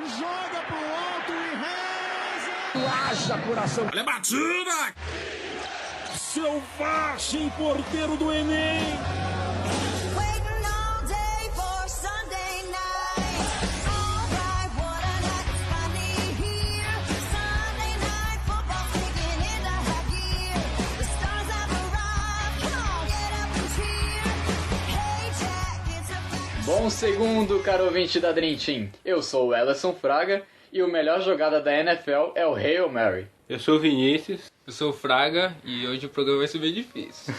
Joga pro alto e reza. Haja coração. Olha a batida. Selvagem, porteiro do Enem. Bom segundo, caro ouvinte da Dream Team. Eu sou o Ellerson Fraga e o melhor jogada da NFL é o Hail Mary. Eu sou o Vinícius. Eu sou o Fraga e hoje o programa vai ser bem difícil.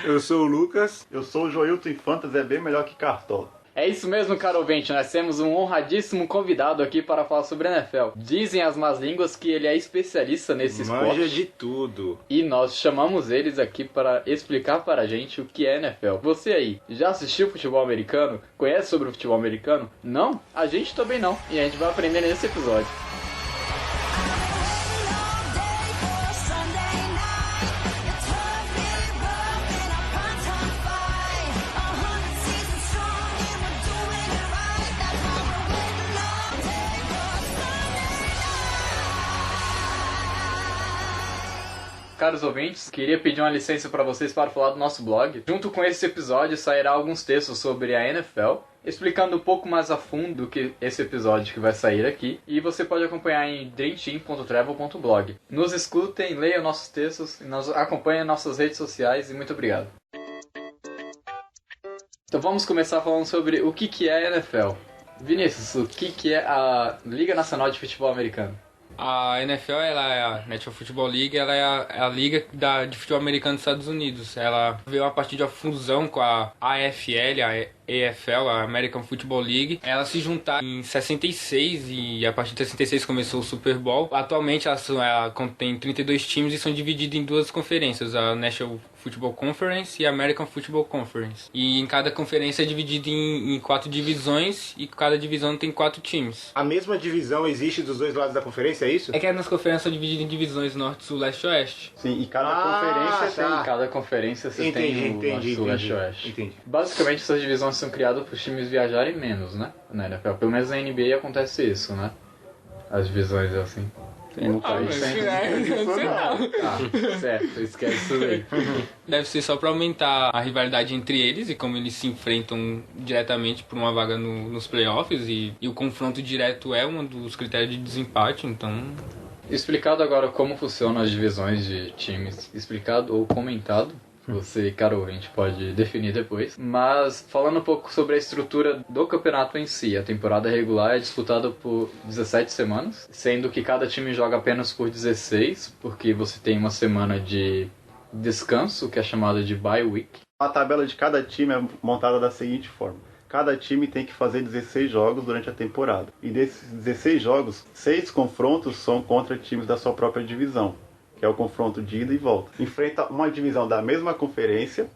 Eu sou o Lucas. Eu sou o Joilton e Fantasy é bem melhor que Cartola. É isso mesmo, caro ouvinte, nós temos um honradíssimo convidado aqui para falar sobre a NFL. Dizem as más línguas que ele é especialista nesse esporte. Manja de tudo. E nós chamamos eles aqui para explicar para a gente o que é NFL. Você aí, já assistiu futebol americano? Conhece sobre o futebol americano? Não? A gente também não. E a gente vai aprender nesse episódio. Caros ouvintes, queria pedir uma licença para vocês para falar do nosso blog. Junto com esse episódio sairá alguns textos sobre a NFL, explicando um pouco mais a fundo do que esse episódio que vai sair aqui. E você pode acompanhar em dreamteam.travel.blog. Nos escutem, leiam nossos textos, acompanhem nossas redes sociais e muito obrigado. Então vamos começar falando sobre o que é a NFL. Vinícius, o que é a Liga Nacional de Futebol Americano? A NFL, ela é a National Football League, ela é a liga de futebol americano dos Estados Unidos. Ela veio a partir de uma fusão com a AFL, a AFL, a American Football League. Ela se juntar em 66 e a partir de 66 começou o Super Bowl. Atualmente ela contém 32 times e são divididas em duas conferências, a National Football Conference e a American Football Conference. E em cada conferência é dividida em 4 divisões e cada divisão tem 4 times. A mesma divisão existe dos dois lados da conferência, é isso? É que nas conferências são divididas em divisões norte, sul, leste e oeste. Sim, e cada conferência tem... Cada conferência você tem o norte, sul, leste e oeste. Entendi. Basicamente essas divisões são criadas para os times viajarem menos, né? Na NFL. Pelo menos na NBA acontece isso, né? As divisões assim. Certo, esquece isso aí. Deve ser só pra aumentar a rivalidade entre eles e como eles se enfrentam diretamente por uma vaga nos playoffs e o confronto direto é um dos critérios de desempate, então... Explicado agora como funcionam as divisões de times, explicado ou comentado, você, caro ouvinte, pode definir depois. Mas falando um pouco sobre a estrutura do campeonato em si, a temporada regular é disputada por 17 semanas, sendo que cada time joga apenas por 16, porque você tem uma semana de descanso, que é chamada de bye week. A tabela de cada time é montada da seguinte forma. Cada time tem que fazer 16 jogos durante a temporada. E desses 16 jogos, 6 confrontos são contra times da sua própria divisão, que é o confronto de ida e volta. Enfrenta uma divisão da mesma conferência,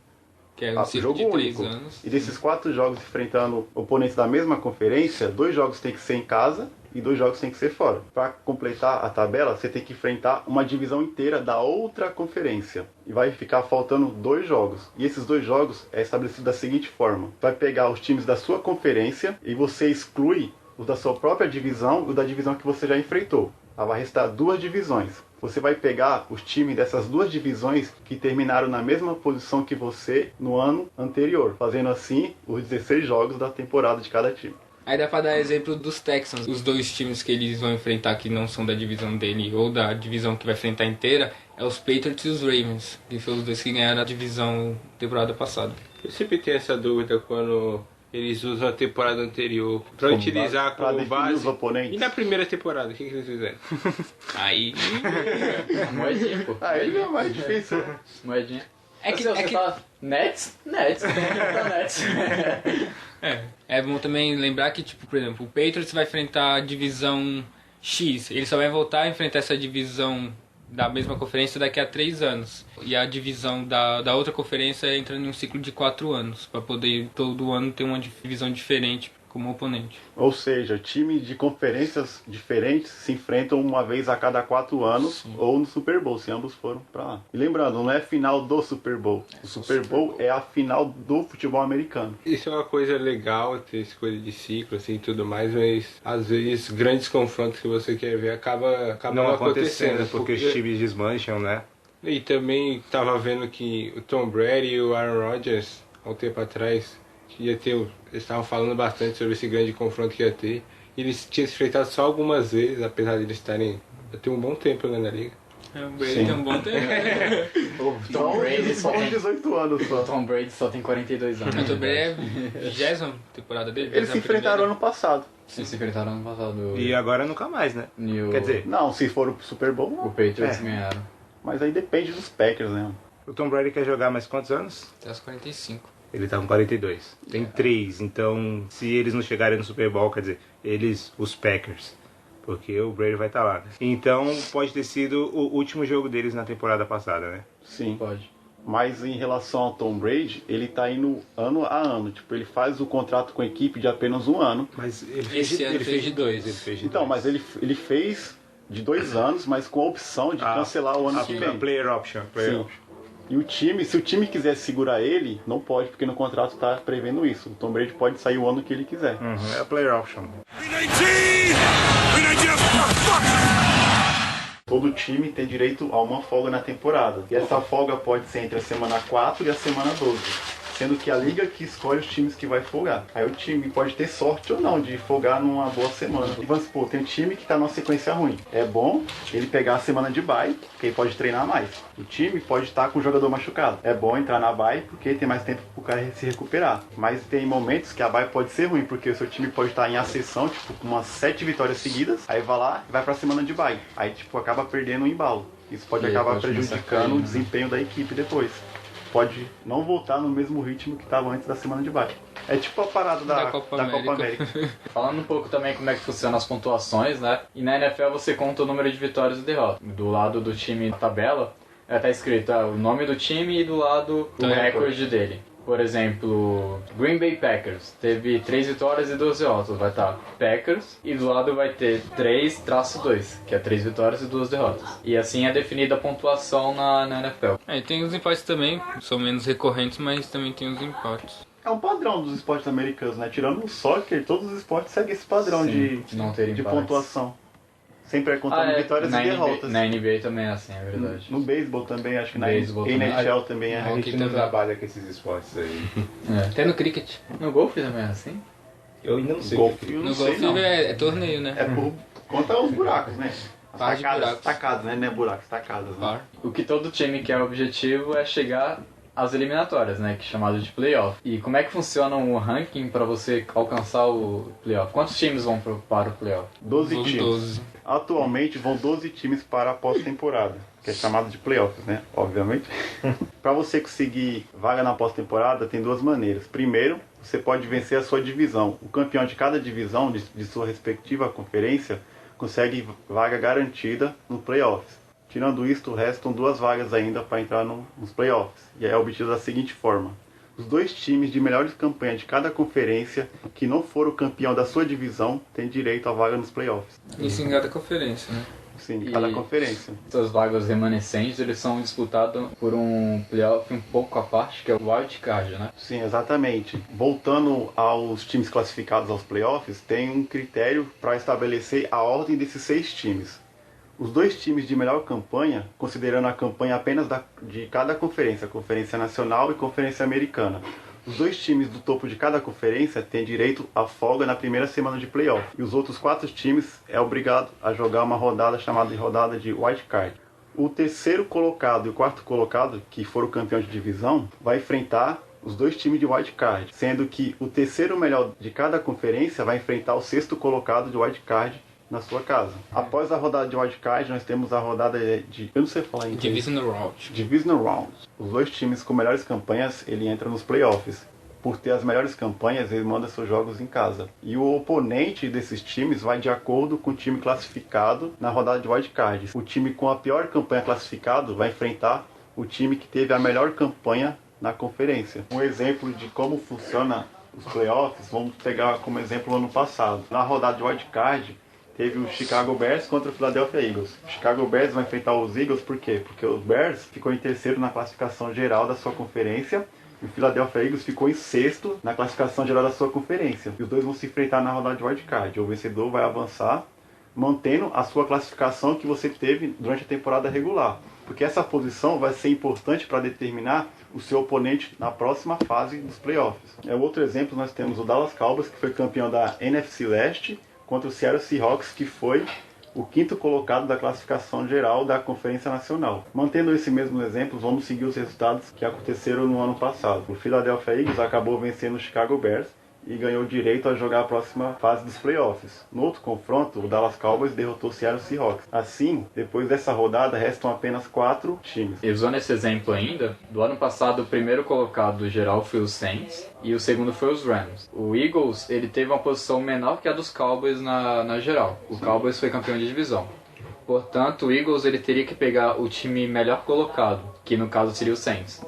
que é um ciclo de 3 anos. E desses 4 jogos enfrentando oponentes da mesma conferência, 2 jogos tem que ser em casa e 2 jogos tem que ser fora. Para completar a tabela, você tem que enfrentar uma divisão inteira da outra conferência. E vai ficar faltando 2 jogos. E esses 2 jogos é estabelecido da seguinte forma. Vai pegar os times da sua conferência e você exclui os da sua própria divisão e o da divisão que você já enfrentou. Vai restar 2 divisões. Você vai pegar os times dessas 2 divisões que terminaram na mesma posição que você no ano anterior, fazendo assim os 16 jogos da temporada de cada time. Aí dá pra dar exemplo dos Texans, os 2 times que eles vão enfrentar que não são da divisão dele ou da divisão que vai enfrentar inteira, é os Patriots e os Ravens, que foram os 2 que ganharam a divisão temporada passada. Eu sempre tenho essa dúvida quando eles usam a temporada anterior pra utilizar como base. Os oponentes. E na primeira temporada, o que eles fizeram? Aí... Moedinha, pô. Aí não é mais difícil. Moedinha. É que, você fala, Nets, Nets. É bom também lembrar que, tipo, por exemplo, o Patriots vai enfrentar a divisão X. Ele só vai voltar a enfrentar essa divisão da mesma conferência daqui a 3 anos. E a divisão da outra conferência entra em um ciclo de 4 anos, para poder todo ano ter uma divisão diferente como oponente. Ou seja, times de conferências diferentes se enfrentam uma vez a cada 4 anos ou no Super Bowl, se ambos foram pra lá. E lembrando, não é final do Super Bowl. O Super Bowl é a final do futebol americano. Isso é uma coisa legal, ter essa coisa de ciclo assim e tudo mais, mas às vezes grandes confrontos que você quer ver acaba Não não acontecendo, porque os times desmancham, né? E também tava vendo que o Tom Brady e o Aaron Rodgers, há um tempo atrás, eles estavam falando bastante sobre esse grande confronto que ia ter. E eles tinham se enfrentado só algumas vezes, apesar de eles estarem já tem um bom tempo né, na liga. O Brady tem um bom tempo. O Tom Brady só tem 18 anos só. O Tom Brady só tem 42 anos. O Tom Brady é a 20ª temporada dele. Eles se 21ª. enfrentaram ano passado. Eles se enfrentaram ano passado. E agora nunca mais, né? Quer dizer, Não, se for pro Super Bowl, o não. Patriots ganharam. Mas aí depende dos Packers, né? o Tom Brady quer jogar mais quantos anos? Até os 45. Ele tá com 42. Tem 3, então se eles não chegarem no Super Bowl, quer dizer, os Packers. Porque o Brady vai estar lá, né? Então pode ter sido o último jogo deles na temporada passada, né? Sim. Pode. Mas em relação ao Tom Brady, ele tá indo ano a ano. Tipo, ele faz o contrato com a equipe de apenas um ano. Mas ele Esse ano fez de 2. Ele fez de Então, dois. mas ele fez de 2 anos, mas com a opção de cancelar o ano que A vem. player option. Sim. E o time, se o time quiser segurar ele, não pode, porque no contrato tá prevendo isso. O Tom Brady pode sair o ano que ele quiser. É a player option. Todo time tem direito a uma folga na temporada. E essa folga pode ser entre a semana 4 e a semana 12. Sendo que a liga que escolhe os times que vai folgar. Aí o time pode ter sorte ou não de folgar numa boa semana. E vamos supor, tem um time que tá numa sequência ruim. É bom ele pegar a semana de bye, porque ele pode treinar mais. O time pode estar com o jogador machucado. É bom entrar na bye, porque tem mais tempo pro cara se recuperar. Mas tem momentos que a bye pode ser ruim, porque o seu time pode estar em ascensão, tipo, com umas 7 vitórias seguidas. Aí vai lá e vai pra semana de bye. Aí, tipo, acaba perdendo o embalo. Isso pode E aí acabar pode começar a prejudicando cair, o né? desempenho da equipe depois. Pode não voltar no mesmo ritmo que estava antes da semana de bye. É tipo a parada da Copa América. Falando um pouco também como é que funcionam as pontuações, né? E na NFL você conta o número de vitórias e derrotas. Do lado do time na tabela, tá escrito o nome do time e do lado o recorde dele. Por exemplo, Green Bay Packers teve 3 vitórias e 2 derrotas, vai estar Packers, e do lado vai ter 3-2, que é 3 vitórias e 2 derrotas. E assim é definida a pontuação na NFL. E tem os empates também, são menos recorrentes, mas também tem os empates. É um padrão dos esportes americanos, né? Tirando o soccer, todos os esportes seguem esse padrão Sim, de não ter de empates. pontuação. Sempre é contando vitórias na e derrotas. Na NBA também é assim, é verdade. No beisebol também, acho que na Beisebol NHL também é. A gente não trabalha com esses esportes aí. Até no cricket. No golfe também é assim? Eu ainda não sei. Golfe, eu não No sei golfe não. é torneio, né? É por conta os buracos, né? As Par de buracos. tacadas, né? Não é buracos, tacadas, né? Par. O que todo time quer objetivo é chegar às eliminatórias, né, que é chamado de playoff. E como é que funciona o ranking para você alcançar o playoff? Quantos times vão para o playoff? 12 Vão times. 12. Atualmente vão 12 times para a pós-temporada, que é chamado de playoffs, né? Obviamente. Para você conseguir vaga na pós-temporada, tem 2 maneiras. Primeiro, você pode vencer a sua divisão. O campeão de cada divisão, de sua respectiva conferência, consegue vaga garantida no playoffs. Tirando isto, restam 2 vagas ainda para entrar nos playoffs. E é obtido da seguinte forma. Os 2 times de melhores campanhas de cada conferência que não foram campeão da sua divisão têm direito à vaga nos playoffs. Isso em cada conferência, né? Sim, de cada E- conferência. Essas vagas remanescentes, eles são disputados por um playoff um pouco à parte, que é o Wild Card, né? Sim, exatamente. Voltando aos times classificados aos playoffs, tem um critério para estabelecer a ordem desses 6 times. Os 2 times de melhor campanha, considerando a campanha apenas de cada conferência, Conferência Nacional e Conferência Americana. Os 2 times do topo de cada conferência têm direito à folga na primeira semana de playoff. E os outros 4 times é obrigado a jogar uma rodada chamada de rodada de Wild Card. O terceiro colocado e o quarto colocado, que foram campeões de divisão, vai enfrentar os 2 times de Wild Card, sendo que o terceiro melhor de cada conferência vai enfrentar o sexto colocado de Wild Card na sua casa. Após a rodada de Wild Card, nós temos a rodada de... Eu não sei falar em inglês. Divisional Round. Divisional Round. Os 2 times com melhores campanhas, ele entra nos playoffs. Por ter as melhores campanhas, ele manda seus jogos em casa. E o oponente desses times vai de acordo com o time classificado na rodada de Wild Card. O time com a pior campanha classificado vai enfrentar o time que teve a melhor campanha na conferência. Um exemplo de como funciona os playoffs, vamos pegar como exemplo o ano passado. Na rodada de wildcard, teve o Chicago Bears contra o Philadelphia Eagles. O Chicago Bears vai enfrentar os Eagles por quê? Porque os Bears ficou em terceiro na classificação geral da sua conferência e o Philadelphia Eagles ficou em sexto na classificação geral da sua conferência. E os dois vão se enfrentar na rodada de wildcard. O vencedor vai avançar, mantendo a sua classificação que você teve durante a temporada regular. Porque essa posição vai ser importante para determinar o seu oponente na próxima fase dos playoffs. Outro exemplo, nós temos o Dallas Cowboys, que foi campeão da NFC Leste, contra o Seattle Seahawks, que foi o quinto colocado da classificação geral da Conferência Nacional. Mantendo esse mesmo exemplo, vamos seguir os resultados que aconteceram no ano passado. O Philadelphia Eagles acabou vencendo o Chicago Bears e ganhou direito a jogar a próxima fase dos playoffs. No outro confronto, o Dallas Cowboys derrotou o Seattle Seahawks. Assim, depois dessa rodada, restam apenas 4 times. E usando esse exemplo ainda, do ano passado o primeiro colocado geral foi o Saints e o segundo foi os Rams. O Eagles, ele teve uma posição menor que a dos Cowboys na geral. O Cowboys foi campeão de divisão. Portanto, o Eagles ele teria que pegar o time melhor colocado, que no caso seria o Saints.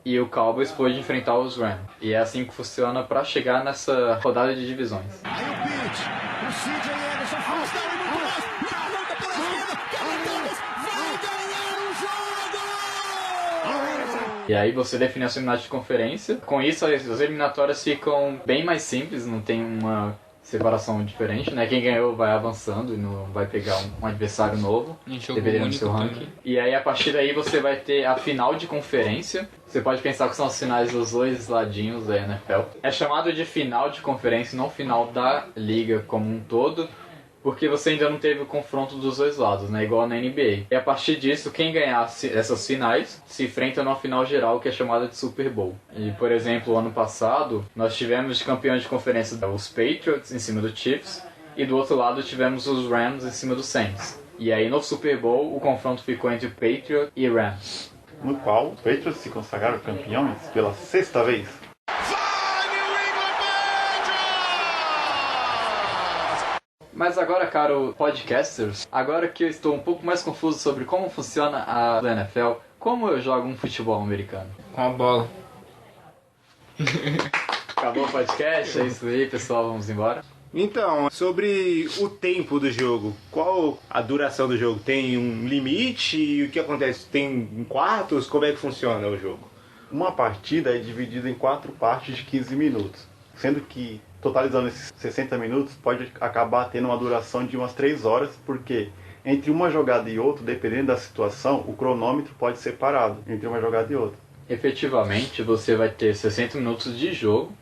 E o Cowboys pôde enfrentar os Rams. E é assim que funciona para chegar nessa rodada de divisões. Aí o pitch, o CJ Anderson, freestyle e muito mais. Volta pela esquerda, Cameron Thomas vai ganhar o jogo! E aí você define a sua unidade de conferência. Com isso, as eliminatórias ficam bem mais simples, não tem uma separação diferente, né? Quem ganhou vai avançando e não vai pegar um adversário novo, dependendo do seu ranking. E aí, a partir daí, você vai ter a final de conferência. Você pode pensar que são as finais dos dois ladinhos da NFL. É chamado de final de conferência, não final da liga como um todo, porque você ainda não teve o confronto dos dois lados, né? Igual na NBA. E a partir disso, quem ganhar essas finais se enfrenta numa final geral que é chamada de Super Bowl. E, por exemplo, ano passado, nós tivemos de campeões de conferência os Patriots em cima do Chiefs e do outro lado tivemos os Rams em cima do Saints. E aí no Super Bowl o confronto ficou entre Patriots e Rams. No qual os Patriots se consagraram campeões pela 6ª vez. Mas agora, caro podcasters, agora que eu estou um pouco mais confuso sobre como funciona a NFL, como eu jogo um futebol americano? Com a bola. Acabou o podcast, é isso aí, pessoal, vamos embora. Então, sobre o tempo do jogo, qual a duração do jogo? Tem um limite? E o que acontece? Tem quartos? Como é que funciona o jogo? Uma partida é dividida em 4 partes de 15 minutos, sendo que, totalizando esses 60 minutos, pode acabar tendo uma duração de umas 3 horas, porque entre uma jogada e outra, dependendo da situação, o cronômetro pode ser parado entre uma jogada e outra. Efetivamente, você vai ter 60 minutos de jogo,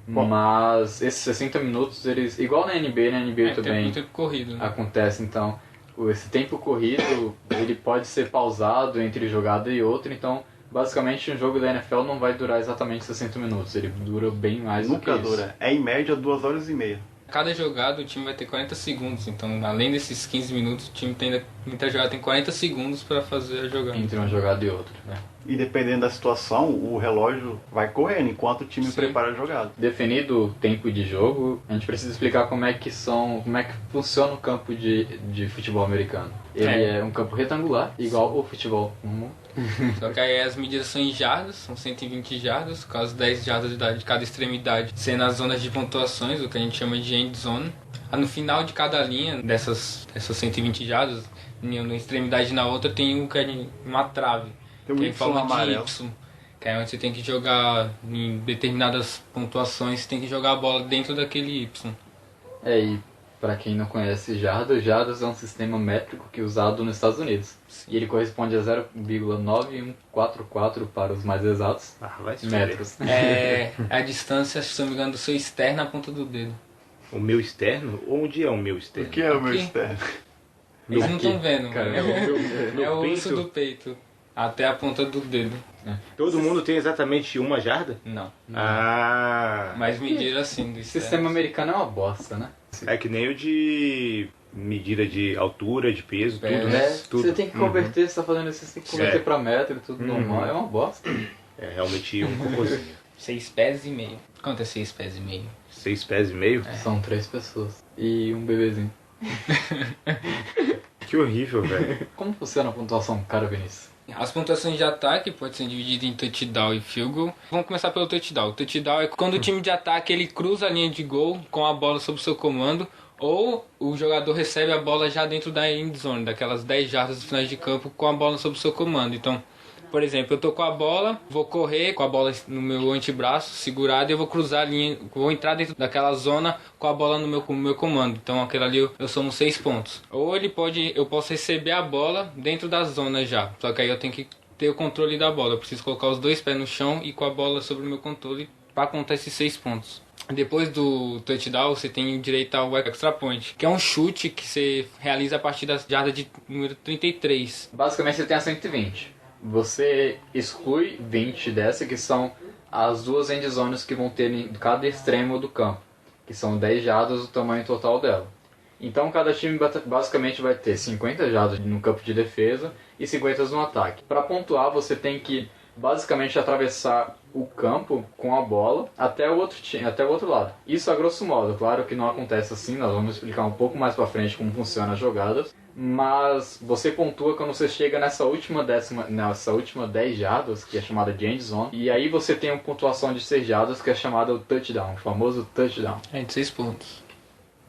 mas esses 60 minutos, eles igual na NBA também tempo corrido, né? acontece, então esse tempo corrido ele pode ser pausado entre jogada e outra, então basicamente um jogo da NFL não vai durar exatamente 60 minutos, ele dura bem mais do que Nunca isso. dura, é em média 2 horas e meia. Cada jogada o time vai ter 40 segundos, então além desses 15 minutos, o time tem, muita jogada tem 40 segundos para fazer a jogada. Entre uma jogada e outra, né? E dependendo da situação, o relógio vai correndo enquanto o time Sim. prepara a jogada. Definido o tempo de jogo, a gente precisa explicar como é que funciona o campo de futebol americano. Ele é um campo retangular, igual o futebol comum. Só que aí as medidas são em jardas, são 120 jardas, com as 10 jardas de cada extremidade sendo as zonas de pontuações, o que a gente chama de end zone. No final de cada linha dessas 120 jardas, numa extremidade e na outra tem uma trave, Tem um que é em Y forma amarelo. de Y, que é onde você tem que jogar em determinadas pontuações, você tem que jogar a bola dentro daquele Y. E para quem não conhece jardas é um sistema métrico que é usado nos Estados Unidos. E ele corresponde a 0,9144 para os mais exatos Vai se fuder. metros. É a distância, se não me engano, do seu externo à ponta do dedo. O meu externo? Onde é o meu O externo? que é o meu Aqui? externo? Eles não Aqui, estão vendo, cara, mano. No É o peito? osso do peito. Até a ponta do dedo. Todo mundo tem exatamente uma jarda? Não. Ah, Mas mediram assim do O sistema americano é uma bosta, né? é que nem o de medida de altura, de peso, tudo, É, né? Tudo. Você tem que converter, você tá fazendo isso, você tem que converter pra metro e tudo normal, é uma bosta. É realmente um cocôzinho. 6 pés e meio. Quanto é 6 pés e meio? 6 pés e meio? São 3 pessoas e um bebezinho. Que horrível, velho. Como funciona a pontuação, cara Vinícius? As pontuações de ataque podem ser divididas em touchdown e field goal. Vamos começar pelo touchdown. O touchdown é quando o time de ataque ele cruza a linha de gol com a bola sob seu comando, ou o jogador recebe a bola já dentro da end zone, daquelas 10 jardas do final de campo com a bola sob seu comando. Então, por exemplo, eu tô com a bola, vou correr com a bola no meu antebraço segurado e eu vou cruzar a linha, vou entrar dentro daquela zona com a bola no meu comando. Então aquilo ali eu somo 6 pontos. Ou eu posso receber a bola dentro da zona já, só que aí eu tenho que ter o controle da bola. Eu preciso colocar os 2 pés no chão e com a bola sobre o meu controle para contar esses 6 pontos. Depois do touchdown, você tem direito ao extra point, que é um chute que você realiza a partir da jarda de número 33. Basicamente você tem a 120. Você exclui 20 dessa, que são as 2 end zones que vão ter em cada extremo do campo, que são 10 jardas o tamanho total dela. Então cada time basicamente vai ter 50 jardas no campo de defesa e 50 no ataque. Para pontuar, você tem que basicamente atravessar o campo com a bola até o outro lado. Isso a grosso modo, claro que não acontece assim, nós vamos explicar um pouco mais para frente como funciona as jogadas, mas você pontua quando você chega nessa última 10 jardas, que é chamada de end zone, e aí você tem uma pontuação de 6 jardas que é chamada o touchdown, o famoso touchdown. É de 6 pontos.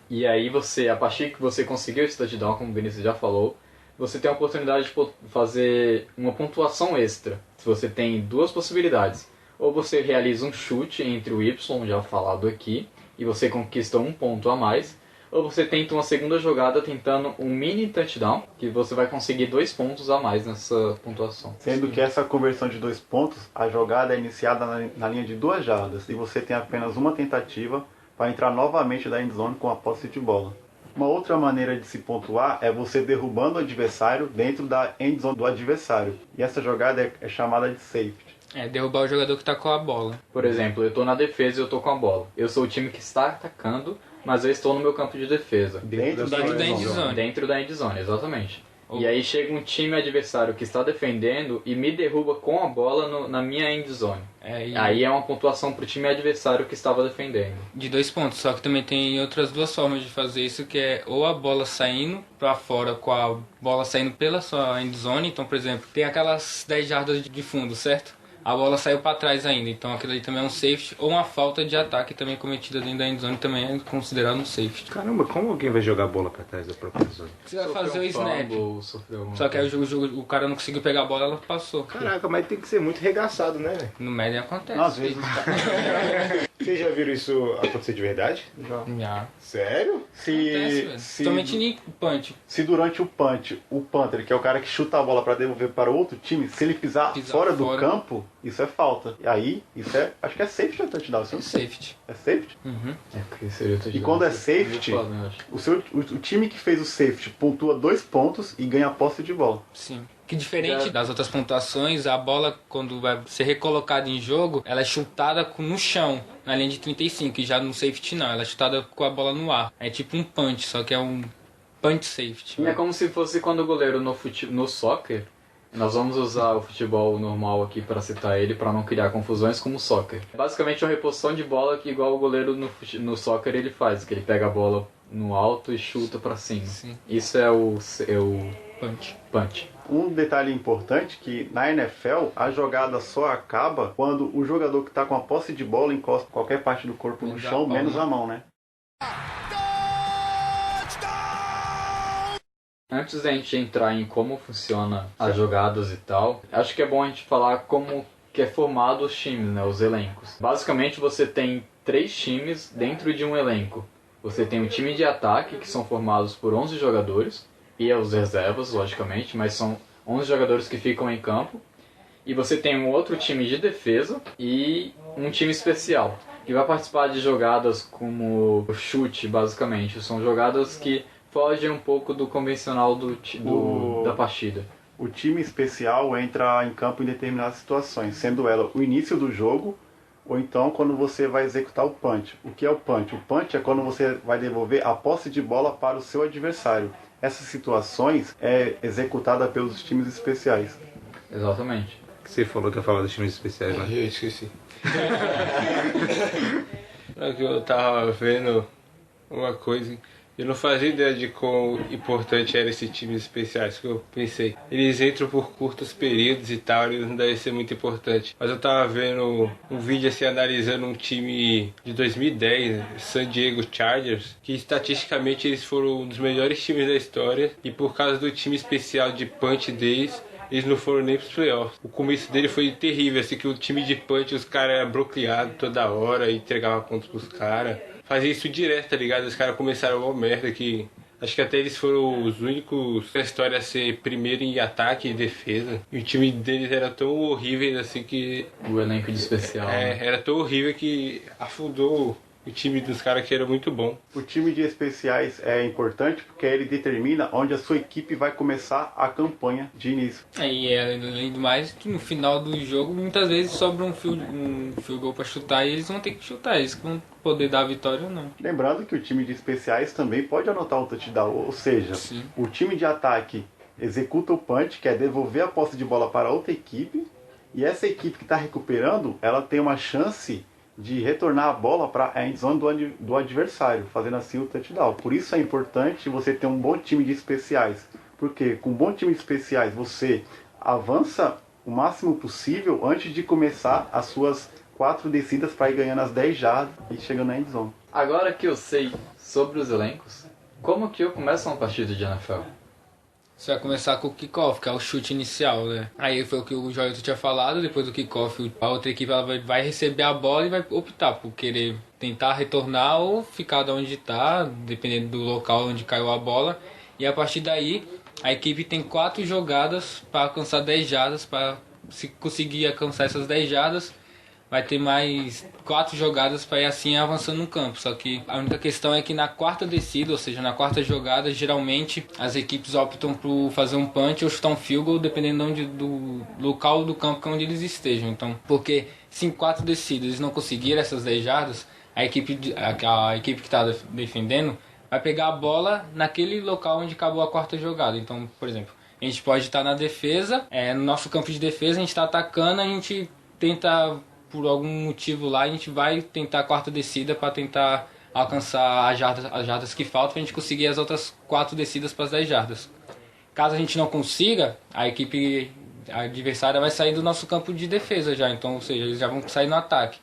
E aí você, a partir que você conseguiu esse touchdown, como o Vinícius já falou, você tem a oportunidade de fazer uma pontuação extra. Se você tem 2 possibilidades. Ou você realiza um chute entre o Y, já falado aqui, e você conquista 1 ponto a mais. Ou você tenta uma segunda jogada tentando um mini touchdown, que você vai conseguir 2 pontos a mais nessa pontuação. Sendo que essa conversão de 2 pontos, a jogada é iniciada na linha de 2 jardas. E você tem apenas uma tentativa para entrar novamente da endzone com a posse de bola. Uma outra maneira de se pontuar é você derrubando o adversário dentro da endzone do adversário. E essa jogada é chamada de safety. É derrubar o jogador que tá com a bola. Por exemplo, eu estou na defesa e eu estou com a bola. Eu sou o time que está atacando, mas eu estou no meu campo de defesa. Dentro da endzone. Dentro da endzone, exatamente. E aí chega um time adversário que está defendendo e me derruba com a bola na minha endzone. Aí é uma pontuação pro time adversário que estava defendendo. De 2 pontos, só que também tem outras 2 formas de fazer isso, que é ou a bola saindo pra fora com a bola saindo pela sua endzone. Então, por exemplo, tem aquelas 10 jardas de fundo, certo? A bola saiu para trás ainda, então aquilo ali também é um safety, ou uma falta de ataque também cometida dentro da endzone também é considerado um safety. Caramba, como alguém vai jogar a bola pra trás da própria zona? Você vai fazer o snap, só que aí o cara não conseguiu pegar a bola, ela passou. Caraca, mas tem que ser muito regaçado, né, velho? No Madden acontece. Às vezes. Vocês já viram isso acontecer de verdade? Já. Sério? Acontece, velho. Principalmente em punch. Se durante o punch, o punter, que é o cara que chuta a bola para devolver para o outro time, se ele pisar fora do campo, isso é falta. E aí, isso é, acho que é safety ou touchdown? É safety. É safety? Uhum. E quando é safety, o time que fez o safety pontua 2 pontos e ganha a posse de bola. Sim. Que diferente das outras pontuações, a bola, quando vai ser recolocada em jogo, ela é chutada no chão, na linha de 35, e já no safety não, ela é chutada com a bola no ar. É tipo um punch, só que é um punch safety. É como se fosse quando o goleiro no soccer, nós vamos usar o futebol normal aqui para citar ele, para não criar confusões, como soccer. Basicamente é uma reposição de bola que igual o goleiro no soccer ele faz, que ele pega a bola no alto e chuta para cima. Sim. Isso é o punch. Um detalhe importante que na NFL a jogada só acaba quando o jogador que está com a posse de bola encosta qualquer parte do corpo no chão, menos a mão, né? Antes da gente entrar em como funciona as jogadas e tal, acho que é bom a gente falar como que é formado os times, né, os elencos. Basicamente você tem 3 times dentro de um elenco. Você tem um time de ataque, que são formados por 11 jogadores, e os reservas, logicamente, mas são 11 jogadores que ficam em campo. E você tem um outro time de defesa e um time especial, que vai participar de jogadas como chute, basicamente. São jogadas que fogem um pouco do convencional da partida. O time especial entra em campo em determinadas situações, sendo ela o início do jogo, ou então quando você vai executar o punch. O que é o punch? O punch é quando você vai devolver a posse de bola para o seu adversário. Essas situações é executada pelos times especiais. Exatamente. Você falou que ia falar dos times especiais, né? Eu esqueci. Eu tava vendo uma coisa Eu não fazia ideia de quão importante eram esses times especiais, que eu pensei. Eles entram por curtos períodos e tal, eles não devem ser muito importantes. Mas eu tava vendo um vídeo assim, analisando um time de 2010, San Diego Chargers, que estatisticamente eles foram um dos melhores times da história, e por causa do time especial de punch deles, eles não foram nem pros playoffs. O começo dele foi terrível, assim, que o time de punch, os caras eram bloqueados toda hora e entregavam pontos pros caras. Fazia isso direto, tá ligado? Os caras começaram uma merda que... Acho que até eles foram os únicos na história a ser primeiro em ataque e defesa. E o time deles era tão horrível assim que... O elenco de especial. Né? Era tão horrível que afundou o time dos caras, que era muito bom. O time de especiais é importante porque ele determina onde a sua equipe vai começar a campanha de início. E além do mais, que no final do jogo muitas vezes sobra um field goal pra chutar e eles vão ter que chutar, eles que vão poder dar a vitória ou não. Lembrando que o time de especiais também pode anotar um touchdown, ou seja, Sim. o time de ataque executa o punch, que é devolver a posse de bola para outra equipe, e essa equipe que está recuperando, ela tem uma chance de retornar a bola para a endzone do adversário, fazendo assim o touchdown. Por isso é importante você ter um bom time de especiais, porque com um bom time de especiais você avança o máximo possível antes de começar as suas 4 descidas para ir ganhando as 10 jardas e chegando na endzone. Agora que eu sei sobre os elencos, como que eu começo uma partida de NFL? Você vai começar com o kickoff, que é o chute inicial, né? Aí foi o que o Joelito tinha falado, depois do kickoff a outra equipe ela vai receber a bola e vai optar por querer tentar retornar ou ficar de onde está, dependendo do local onde caiu a bola. E a partir daí, a equipe tem 4 jogadas para alcançar 10 jardas, para se conseguir alcançar essas 10 jardas, vai ter mais 4 jogadas para ir assim avançando no campo. Só que a única questão é que na quarta descida, ou seja, na quarta jogada, geralmente as equipes optam por fazer um punch ou chutar um field goal, dependendo do local do campo onde eles estejam. Então, porque se em 4 descidas eles não conseguirem essas 10 jardas, a equipe que está defendendo vai pegar a bola naquele local onde acabou a quarta jogada. Então, por exemplo, a gente pode estar na defesa, no nosso campo de defesa, a gente está atacando, a gente tenta... por algum motivo lá, a gente vai tentar a quarta descida para tentar alcançar as jardas que faltam para a gente conseguir as outras 4 descidas para as 10 jardas. Caso a gente não consiga, a equipe adversária vai sair do nosso campo de defesa já, então, ou seja, eles já vão sair no ataque.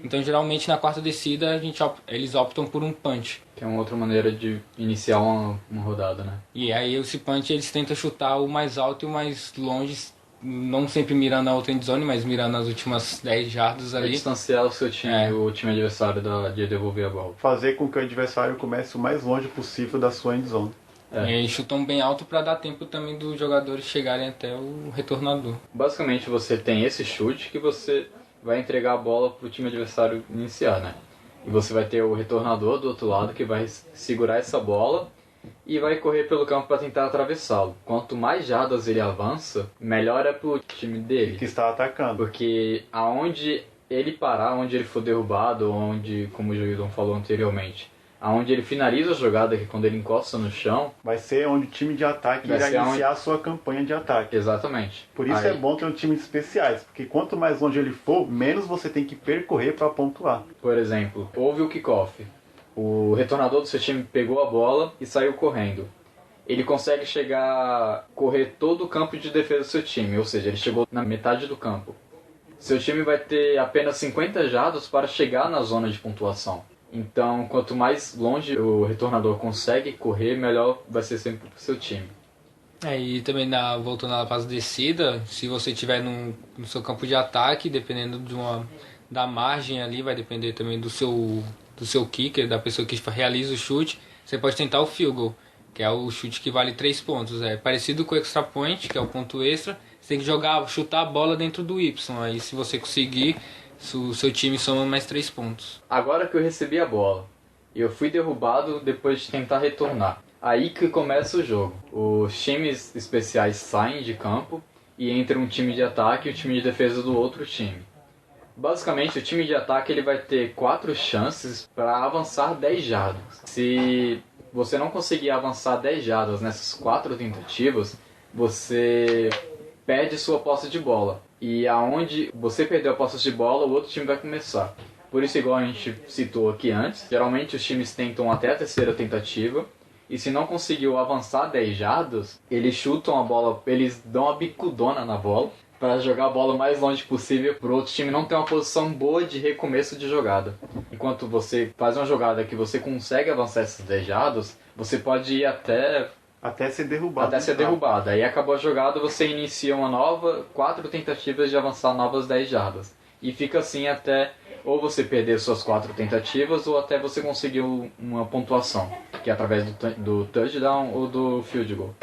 Então, geralmente, na quarta descida, eles optam por um punch. Que é uma outra maneira de iniciar uma rodada, né? E aí, esse punch, eles tentam chutar o mais alto e o mais longe, não sempre mirando a outra endzone, mas mirando as últimas 10 jardas ali. Distanciar o seu time, o time adversário de devolver a bola. Fazer com que o adversário comece o mais longe possível da sua endzone. E eles chutam bem alto para dar tempo também dos jogadores chegarem até o retornador. Basicamente você tem esse chute que você vai entregar a bola pro time adversário iniciar, né? E você vai ter o retornador do outro lado que vai segurar essa bola e vai correr pelo campo para tentar atravessá-lo. Quanto mais jardas ele avança, melhor é pro time dele. Que está atacando. Porque aonde ele parar, onde ele for derrubado, onde, como o Joilton falou anteriormente, aonde ele finaliza a jogada, que é quando ele encosta no chão... vai ser onde o time de ataque irá iniciar a sua campanha de ataque. Exatamente. Por isso é bom ter um time de especiais, porque quanto mais longe ele for, menos você tem que percorrer para pontuar. Por exemplo, houve o kickoff. O retornador do seu time pegou a bola e saiu correndo. Ele consegue correr todo o campo de defesa do seu time, ou seja, ele chegou na metade do campo. Seu time vai ter apenas 50 jardas para chegar na zona de pontuação. Então, quanto mais longe o retornador consegue correr, melhor vai ser sempre para o seu time. E também voltando na fase descida, se você estiver no seu campo de ataque, dependendo da margem ali, vai depender também do seu kicker, da pessoa que realiza o chute, você pode tentar o field goal, que é o chute que vale 3 pontos. É parecido com o extra point, que é o ponto extra, você tem que chutar a bola dentro do Y. Aí se você conseguir, o seu time soma mais 3 pontos. Agora que eu recebi a bola, eu fui derrubado depois de tentar retornar. Aí que começa o jogo. Os times especiais saem de campo e entra um time de ataque e o time de defesa do outro time. Basicamente, o time de ataque ele vai ter 4 chances para avançar 10 jardas. Se você não conseguir avançar 10 jardas nessas 4 tentativas, você perde sua posse de bola. E aonde você perdeu a posse de bola, o outro time vai começar. Por isso, igual a gente citou aqui antes, geralmente os times tentam até a terceira tentativa e se não conseguiu avançar 10 jardas, eles chutam a bola, eles dão uma bicudona na bola para jogar a bola o mais longe possível para o outro time não ter uma posição boa de recomeço de jogada. Enquanto você faz uma jogada que você consegue avançar essas 10 jardas, você pode ir até ser derrubado. Até ser derrubado. Aí acabou a jogada, você inicia uma nova, 4 tentativas de avançar novas 10 jardas. E fica assim até ou você perder suas 4 tentativas ou até você conseguir uma pontuação, que é através do touchdown ou do field goal.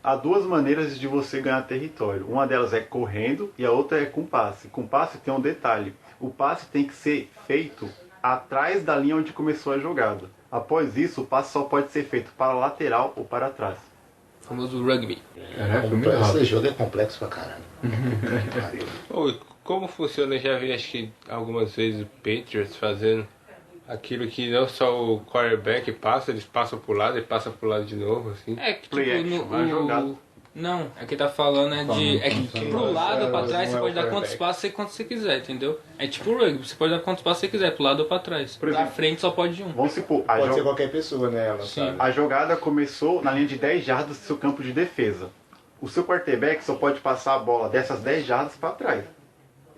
Há duas maneiras de você ganhar território. Uma delas é correndo e a outra é com passe. Com passe tem um detalhe. O passe tem que ser feito atrás da linha onde começou a jogada. Após isso, o passe só pode ser feito para a lateral ou para trás. O famoso rugby. Esse jogo é complexo pra caramba. Ô, como funciona? Eu já vi, acho que algumas vezes o Patriots fazendo aquilo que não só o quarterback passa, eles passam pro lado e passam pro lado de novo, assim. É que tipo, Play action, vai jogar. Não, é que tá falando é que pro lado ou pra trás você pode dar quantos passos e quantos você quiser, entendeu? É tipo rugby, você pode dar quantos passos você quiser, pro lado ou pra trás. Por exemplo, pra frente só pode um. Vamos supor, Pode ser qualquer pessoa, né? Ela Sim. sabe. a jogada começou na linha de 10 jardas do seu campo de defesa. O seu quarterback só pode passar a bola dessas 10 jardas para trás.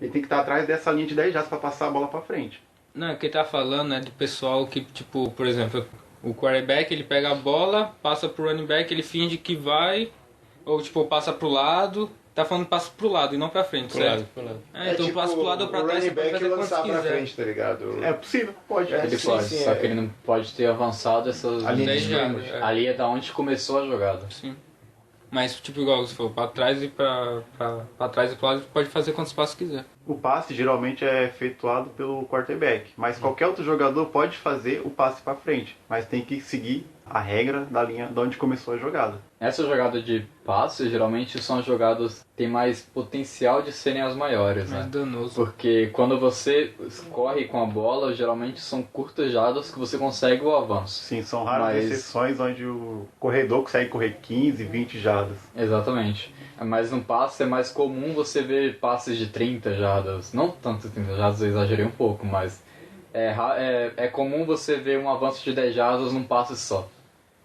Ele tem que estar atrás dessa linha de 10 jardas para passar a bola para frente. Não, é que ele tá falando é do pessoal que, tipo, por exemplo, o quarterback ele pega a bola, passa pro running back, ele finge que vai, ou tipo, passa pro lado. Tá falando passa pro lado e não pra frente, certo? Pro lado. Então passa pro lado ou pra trás, você pode fazer quantos lançar pra quiser. frente, tá ligado? É possível, pode. Ele sim, pode, sim, só é. que ele não pode ter avançado essas A linha de 10 jardas. Ali é da onde começou a jogada. Sim. Mas, tipo, igual você falou, pra trás e pra trás e pro lado, pode fazer quantos passos quiser. O passe geralmente é efetuado pelo quarterback, mas qualquer outro jogador pode fazer o passe para frente, mas tem que seguir a regra da linha de onde começou a jogada. Essa jogada de passe, geralmente são as jogadas que têm mais potencial de serem as maiores, Mais né? danoso. Porque quando você corre com a bola, geralmente são curtas jardas que você consegue o avanço. Sim, são raras Mas- exceções onde o corredor consegue correr 15, 20 jardas. Exatamente. Mas no passe é mais comum você ver passes de 30 jardas. Não tanto 30 jardas, eu exagerei um pouco, mas é comum você ver um avanço de 10 jardas num passe só.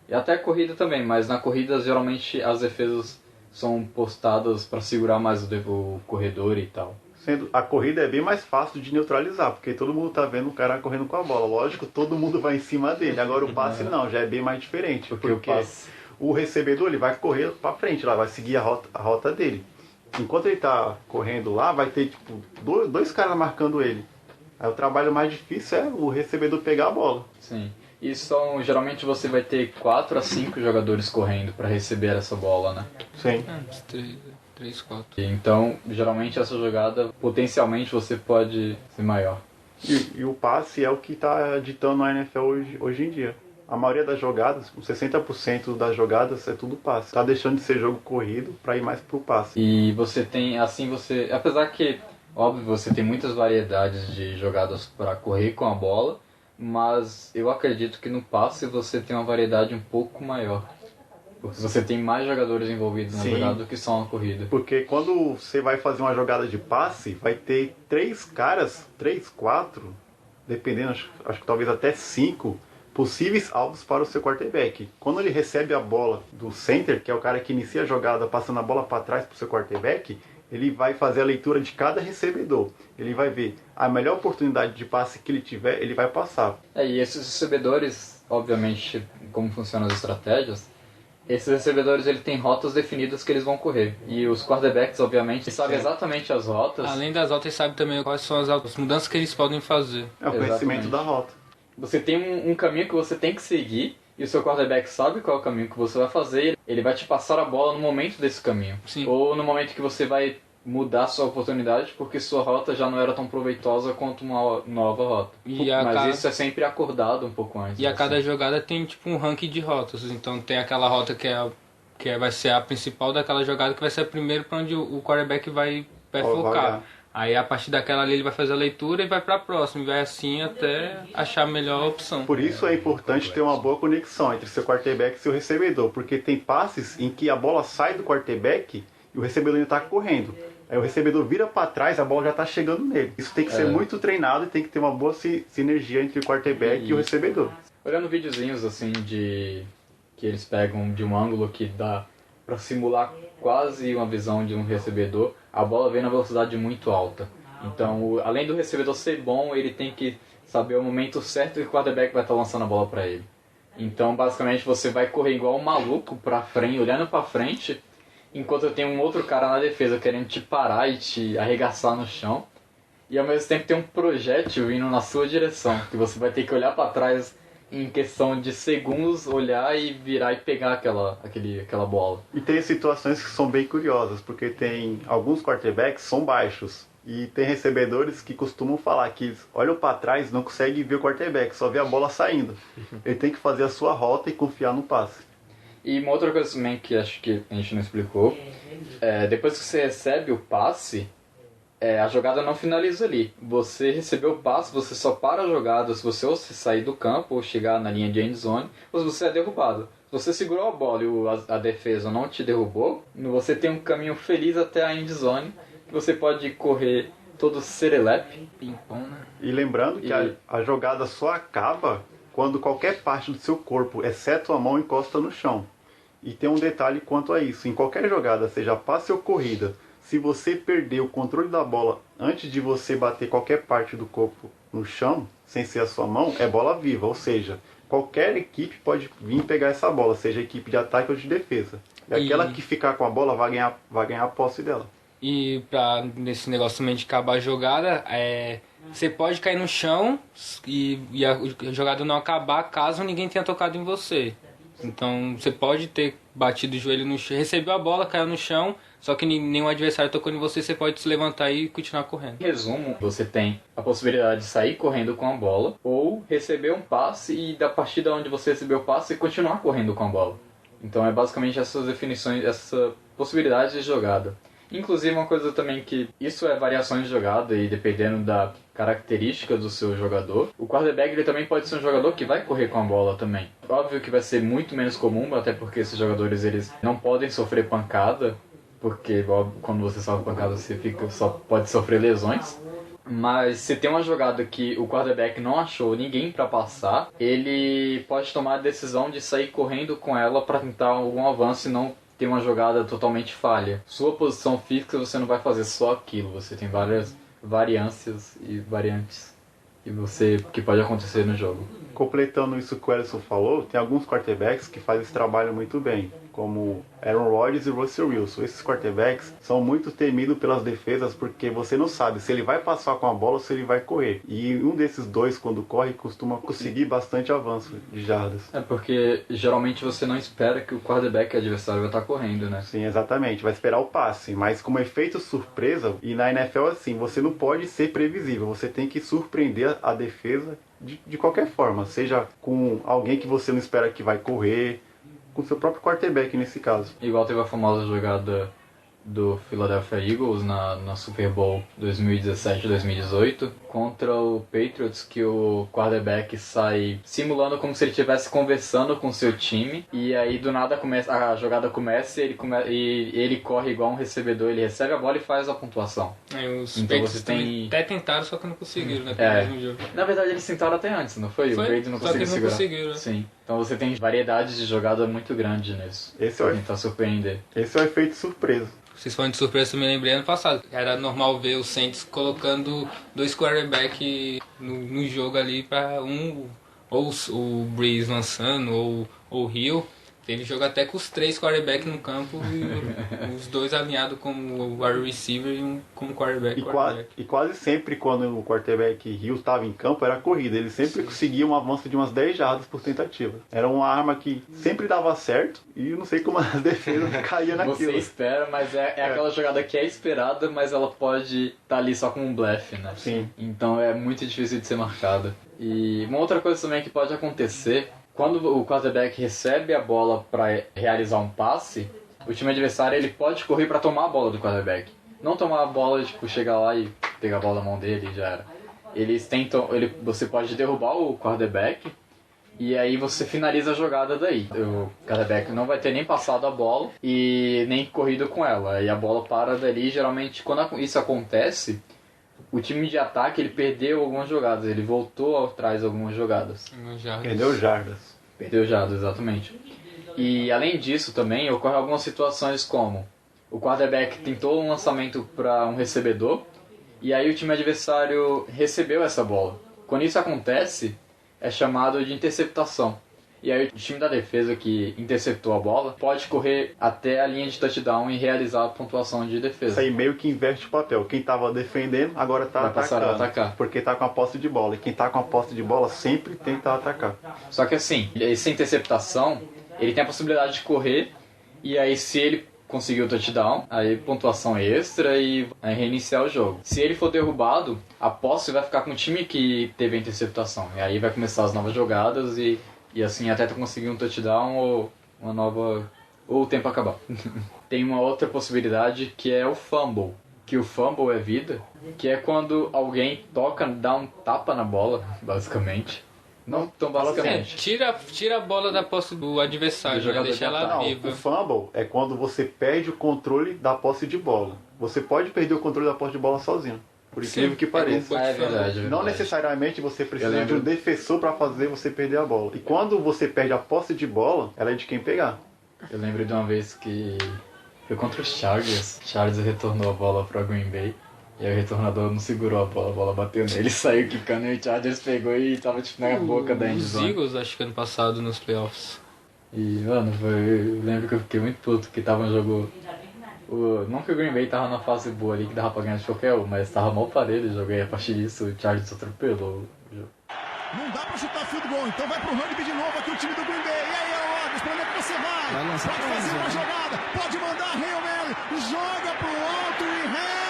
E até a corrida também, mas na corrida geralmente as defesas são postadas para segurar mais o corredor e tal. Sendo a corrida é bem mais fácil de neutralizar, porque todo mundo tá vendo o cara correndo com a bola. Lógico, todo mundo vai em cima dele. Agora o passe não, já é bem mais diferente, Porque porque o recebedor ele vai correr para frente lá, vai seguir a rota dele. Enquanto ele tá correndo lá, vai ter tipo dois caras marcando ele. Aí o trabalho mais difícil é o recebedor pegar a bola. Sim. E geralmente você vai ter 4 a 5 jogadores correndo para receber essa bola, né? Sim. Uns 3, 4. Então, geralmente essa jogada, potencialmente você pode ser maior. E o passe é o que está ditando a NFL hoje em dia. A maioria das jogadas, uns 60% das jogadas é tudo passe. Tá deixando de ser jogo corrido para ir mais pro passe. E você tem, assim, apesar que, óbvio, você tem muitas variedades de jogadas para correr com a bola, mas eu acredito que no passe você tem uma variedade um pouco maior. Porque você tem mais jogadores envolvidos na Sim. jogada do que só na corrida. Porque quando você vai fazer uma jogada de passe, vai ter 3 caras, 3, 4, dependendo, acho que talvez até 5 possíveis alvos para o seu quarterback. Quando ele recebe a bola do center, que é o cara que inicia a jogada passando a bola para trás para o seu quarterback, ele vai fazer a leitura de cada recebedor. Ele vai ver a melhor oportunidade de passe que ele tiver, ele vai passar. E esses recebedores, obviamente, como funcionam as estratégias, esses recebedores ele tem rotas definidas que eles vão correr. E os quarterbacks, obviamente, sabem exatamente as rotas. Além das altas, sabe também quais são as mudanças que eles podem fazer. É o conhecimento da rota. Você tem um caminho que você tem que seguir, e o seu quarterback sabe qual é o caminho que você vai fazer, ele vai te passar a bola no momento desse caminho. Sim. Ou no momento que você vai mudar sua oportunidade, porque sua rota já não era tão proveitosa quanto uma nova rota. Mas isso é sempre acordado um pouco antes. E a assim. cada jogada tem tipo um ranking de rotas. Então tem aquela rota que vai ser a principal daquela jogada, que vai ser a primeira para onde o quarterback vai focar. Aí a partir daquela ali ele vai fazer a leitura e vai para a próxima. E vai assim até achar a melhor opção. Por isso é importante ter uma boa conexão entre seu quarterback e seu recebedor, porque tem passes em que a bola sai do quarterback e o recebedor ainda está correndo. Aí o recebedor vira para trás, a bola já tá chegando nele. Isso tem que ser muito treinado e tem que ter uma boa sinergia entre o quarterback e o recebedor. Olhando videozinhos assim que eles pegam de um ângulo que dá para simular quase uma visão de um recebedor, a bola vem na velocidade muito alta. Então, além do recebedor ser bom, ele tem que saber o momento certo que o quarterback vai estar lançando a bola para ele. Então, basicamente, você vai correr igual um maluco para frente, olhando para frente, enquanto tem um outro cara na defesa querendo te parar e te arregaçar no chão. E ao mesmo tempo tem um projétil vindo na sua direção, que você vai ter que olhar para trás em questão de segundos, olhar e virar e pegar aquela bola. E tem situações que são bem curiosas, porque tem alguns quarterbacks são baixos. E tem recebedores que costumam falar que olham para trás e não conseguem ver o quarterback, só vê a bola saindo. Ele tem que fazer a sua rota e confiar no passe. E uma outra coisa também que acho que a gente não explicou, depois que você recebe o passe, a jogada não finaliza ali. Você recebeu o passe, você só para a jogada se você ou se sair do campo ou chegar na linha de end zone, ou se você é derrubado. Se você segurou a bola e a defesa não te derrubou, você tem um caminho feliz até a end zone, que você pode correr todo serelepe, ping-pong, né? E lembrando que a jogada só acaba quando qualquer parte do seu corpo, exceto a mão, encosta no chão. E tem um detalhe quanto a isso. Em qualquer jogada, seja passe ou corrida, se você perder o controle da bola antes de você bater qualquer parte do corpo no chão, sem ser a sua mão, é bola viva. Ou seja, qualquer equipe pode vir pegar essa bola, seja equipe de ataque ou de defesa. E aquela que ficar com a bola vai ganhar a posse dela. E nesse negócio também de acabar a jogada, você pode cair no chão e a jogada não acabar caso ninguém tenha tocado em você. Então você pode ter batido o joelho no chão, recebeu a bola, caiu no chão, só que nenhum adversário tocou em você, você pode se levantar e continuar correndo. Em resumo, você tem a possibilidade de sair correndo com a bola ou receber um passe e da partida onde você recebeu o passe continuar correndo com a bola. Então é basicamente essas definições, essa possibilidade de jogada. Inclusive uma coisa também que isso é variações de jogada e dependendo da característica do seu jogador, o quarterback ele também pode ser um jogador que vai correr com a bola também. Óbvio que vai ser muito menos comum, até porque esses jogadores eles não podem sofrer pancada, porque quando você sofre pancada você só pode sofrer lesões. Mas se tem uma jogada que o quarterback não achou ninguém para passar, ele pode tomar a decisão de sair correndo com ela para tentar algum avanço e não ter uma jogada totalmente falha. Sua posição fixa você não vai fazer só aquilo, você tem várias variâncias e variantes que pode acontecer no jogo. Completando isso que o Ellison falou, tem alguns quarterbacks que fazem esse trabalho muito bem, como Aaron Rodgers e Russell Wilson. Esses quarterbacks são muito temidos pelas defesas porque você não sabe se ele vai passar com a bola ou se ele vai correr. E um desses dois, quando corre, costuma conseguir bastante avanço de jardas. É porque geralmente você não espera que o quarterback adversário vai estar correndo, né? Sim, exatamente. Vai esperar o passe. Mas como efeito surpresa, e na NFL assim, você não pode ser previsível. Você tem que surpreender a defesa de qualquer forma. Seja com alguém que você não espera que vai correr, com seu próprio quarterback nesse caso. Igual teve a famosa jogada do Philadelphia Eagles na Super Bowl 2017-2018 contra o Patriots, que o quarterback sai simulando como se ele estivesse conversando com o seu time e aí do nada a jogada começa e ele corre igual um recebedor, ele recebe a bola e faz a pontuação. Os então Patriots você tem... até tentaram, só que não conseguiram, né? No jogo. Na verdade eles tentaram até antes, não foi? O Brady não conseguiu segurar. Conseguiram. Sim. Então você tem variedade de jogada muito grande nisso. Pra tentar surpreender. Esse é o efeito surpresa. Vocês falando de surpresa, eu me lembrei ano passado. Era normal ver o Saints colocando dois quarterbacks no jogo ali para ou o Breeze lançando, ou o Hill. Teve jogo até com os três quarterbacks no campo, e os dois alinhados como o wide receiver e um como quarterback. E quase sempre quando o quarterback Hill estava em campo era corrida. Ele sempre conseguia um avanço de umas 10 jardas por tentativa. Era uma arma que sempre dava certo e eu não sei como as defesas caíam naquilo. Você espera, mas é aquela jogada que é esperada, mas ela pode estar ali só com um blefe, né? Sim. Então é muito difícil de ser marcada. E uma outra coisa também que pode acontecer, quando o quarterback recebe a bola para realizar um passe, o time adversário ele pode correr para tomar a bola do quarterback. Não tomar a bola, tipo, chegar lá e pegar a bola na mão dele e já era. Eles tentam, você pode derrubar o quarterback, E aí você finaliza a jogada daí. O quarterback não vai ter nem passado a bola e nem corrido com ela. E a bola para dali, geralmente quando isso acontece, o time de ataque ele perdeu algumas jogadas, ele voltou atrás algumas jogadas. Perdeu jardas. Perdeu jardas, exatamente. E além disso também ocorre algumas situações como o quarterback tentou um lançamento para um recebedor e aí o time adversário recebeu essa bola. Quando isso acontece, é chamado de interceptação. E aí o time da defesa que interceptou a bola pode correr até a linha de touchdown e realizar a pontuação de defesa. Isso aí meio que inverte o papel. Quem estava defendendo agora está atacando. Atacar. Porque está com a posse de bola. E quem está com a posse de bola sempre tenta atacar. Só que assim, essa interceptação, ele tem a possibilidade de correr e aí se ele conseguir o touchdown, aí pontuação extra e reiniciar o jogo. Se ele for derrubado, a posse vai ficar com o time que teve a interceptação. E aí vai começar as novas jogadas e assim até tu conseguir um touchdown ou uma nova... ou o tempo acabar. Tem uma outra possibilidade que é o fumble. Que o fumble é vida, que é quando alguém toca, dá um tapa na bola, basicamente. Não tão basicamente. Tira a bola da posse do adversário, né? Deixa ela viva. O fumble é quando você perde o controle da posse de bola. Você pode perder o controle da posse de bola sozinho. Por incrível que pareça. É verdade. Não necessariamente você precisa de um defensor para fazer você perder a bola. E quando você perde a posse de bola, ela é de quem pegar. Eu lembro de uma vez que foi contra os Chargers. Chargers retornou a bola para Green Bay. E aí o retornador não segurou a bola bateu nele, saiu quicando e o Chargers pegou e tava tipo na boca da endzone. Os Eagles, acho que ano passado, nos playoffs. E, mano, eu lembro que eu fiquei muito puto, que tava um jogo... não que o Green Bay tava na fase boa ali, que dava pra ganhar de qualquer um, mas tava mal parelho o jogo, e a partir disso o Chargers atropelou o jogo. Não dá pra chutar field goal, então vai pro rugby de novo aqui o time do Green Bay. E aí, Rodgers, pra onde é que você vai? Pode fazer uma jogada, pode mandar Hail Mary, joga pro alto e reza!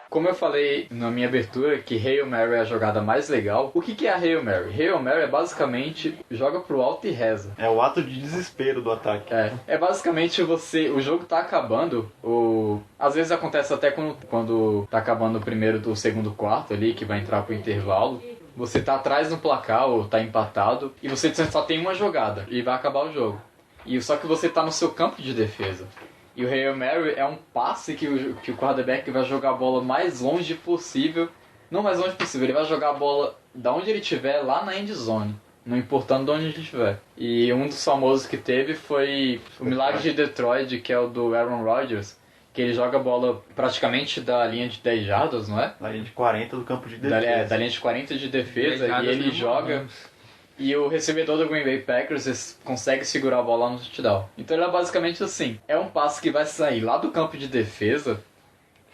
Como eu falei na minha abertura que Hail Mary é a jogada mais legal, o que é a Hail Mary? Hail Mary é basicamente joga pro alto e reza. É o ato de desespero do ataque. É basicamente o jogo tá acabando, às vezes acontece até quando tá acabando o primeiro ou segundo quarto ali, que vai entrar pro intervalo. Você tá atrás no placar ou tá empatado e você só tem uma jogada e vai acabar o jogo. Só que você tá no seu campo de defesa. E o Hail Mary é um passe que o quarterback vai jogar a bola mais longe possível. Não mais longe possível, ele vai jogar a bola da onde ele estiver, lá na end zone. Não importando de onde ele estiver. E um dos famosos que teve foi o Milagre de Detroit, que é o do Aaron Rodgers. Que ele joga a bola praticamente da linha de 10 jardas, não é? Da linha de 40 do campo de defesa. Da linha de 40 de defesa. E ele joga... E o recebedor do Green Bay Packers consegue segurar a bola no touchdown. Então ele é basicamente assim. É um passe que vai sair lá do campo de defesa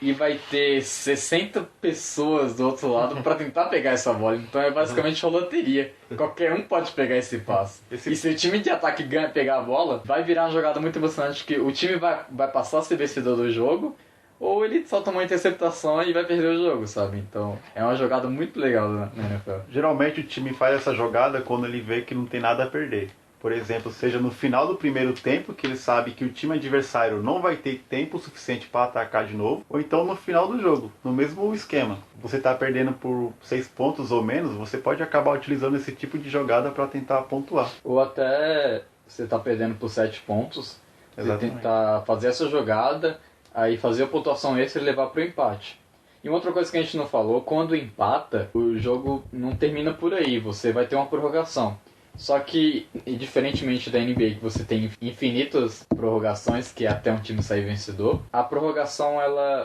e vai ter 60 pessoas do outro lado para tentar pegar essa bola. Então é basicamente uma loteria. Qualquer um pode pegar esse passe. E se o time de ataque pegar a bola, vai virar uma jogada muito emocionante que o time vai passar a ser vencedor do jogo, ou ele só toma uma interceptação e vai perder o jogo, sabe? Então, é uma jogada muito legal na NFL. Geralmente o time faz essa jogada quando ele vê que não tem nada a perder. Por exemplo, seja no final do primeiro tempo, que ele sabe que o time adversário não vai ter tempo suficiente para atacar de novo, ou então no final do jogo, no mesmo esquema. Você está perdendo por 6 pontos ou menos, você pode acabar utilizando esse tipo de jogada para tentar pontuar. Ou até você está perdendo por 7 pontos, você tentar fazer essa jogada, aí fazer a pontuação extra e levar para o empate. E uma outra coisa que a gente não falou, quando empata, o jogo não termina por aí, você vai ter uma prorrogação. Só que, diferentemente da NBA, que você tem infinitas prorrogações, que é até um time sair vencedor, a prorrogação,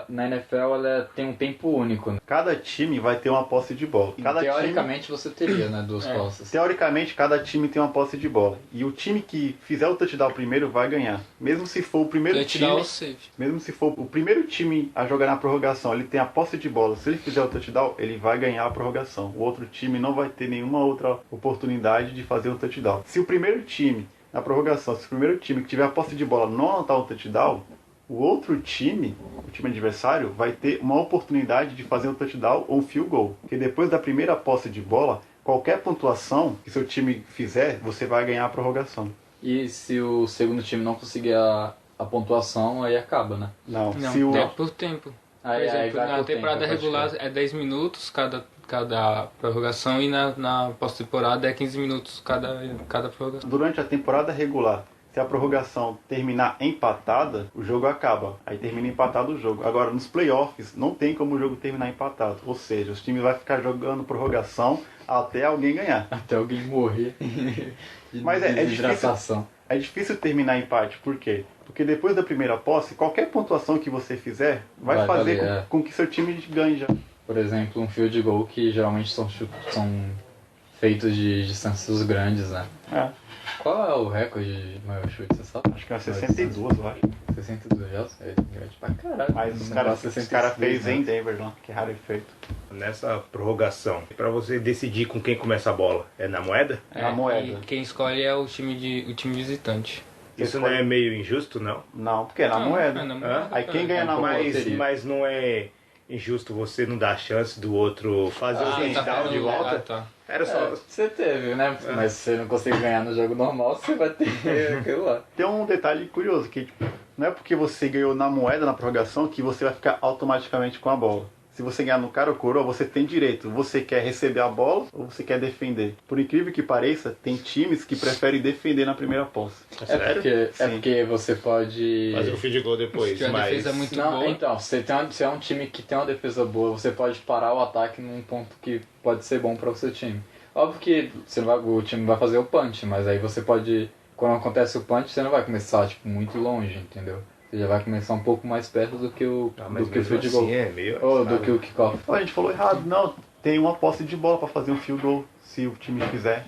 na NFL, ela tem um tempo único. Né? Cada time vai ter uma posse de bola. Teoricamente você teria, né, 2 posses. Teoricamente, cada time tem uma posse de bola. E o time que fizer o touchdown primeiro vai ganhar. Mesmo se for o primeiro time a jogar na prorrogação, ele tem a posse de bola. Se ele fizer o touchdown, ele vai ganhar a prorrogação. O outro time não vai ter nenhuma outra oportunidade de fazer um touchdown. Se o primeiro time, na prorrogação, se o primeiro time que tiver a posse de bola não anotar um touchdown, o outro time, o time adversário, vai ter uma oportunidade de fazer um touchdown ou um field goal. Porque depois da primeira posse de bola, qualquer pontuação que seu time fizer, você vai ganhar a prorrogação. E se o segundo time não conseguir a pontuação, aí acaba, né? Não, Não, se o... é por tempo. Por Aí exemplo, vai na por temporada tempo, pode regular crer. é 10 minutos cada prorrogação e na pós-temporada é 15 minutos cada prorrogação. Durante a temporada regular, se a prorrogação terminar empatada, o jogo acaba. Aí termina empatado o jogo. Agora, nos playoffs, não tem como o jogo terminar empatado. Ou seja, os times vão ficar jogando prorrogação até alguém ganhar. Até alguém morrer de Mas é difícil. desidratação. É difícil terminar empate. Por quê? Porque depois da primeira posse, qualquer pontuação que você fizer vai fazer valer, com que seu time ganhe já. Por exemplo, um field goal que geralmente são feitos de distâncias grandes, né? É, Qual é o recorde de maior chute, você sabe? acho que é 62, eu acho. 62 já, é grande pra caralho. Mas os Um caras negócio fez 66, em né? Denver lá, que raro feito. Nessa prorrogação, pra você decidir com quem começa a bola, é na moeda? Na moeda. E quem escolhe é o time visitante. Isso não é meio injusto, não? Não, porque é na Não, moeda. é na moeda, Aí quem ganha É um na pouco moeda... loteria. Mas não é injusto você não dar a chance do outro fazer o touchdown falando- de volta? Ah, tá. Era só... Você teve, né? Mas se você não conseguir ganhar no jogo normal, você vai ter aquilo lá. Tem um detalhe curioso, que tipo, não é porque você ganhou na moeda, na prorrogação, que você vai ficar automaticamente com a bola. Se você ganhar no cara ou coroa, você tem direito. Você quer receber a bola ou você quer defender? Por incrível que pareça, tem times que preferem defender na primeira posse. É Sim. porque você pode... Fazer o field goal depois, Se a mas... defesa é muito Não, boa. então, se é um time que tem uma defesa boa, você pode parar o ataque num ponto que pode ser bom para o seu time. Óbvio que o time vai fazer o punch, mas aí você pode... Quando acontece o punch, você não vai começar tipo, muito longe, entendeu? Você já vai começar um pouco mais perto do que o, mas do que o mesmo field goal. assim é meio... Ou do sabe? que o kickoff. Ó, a gente falou errado. Não, tem uma posse de bola para fazer um field goal, se o time quiser.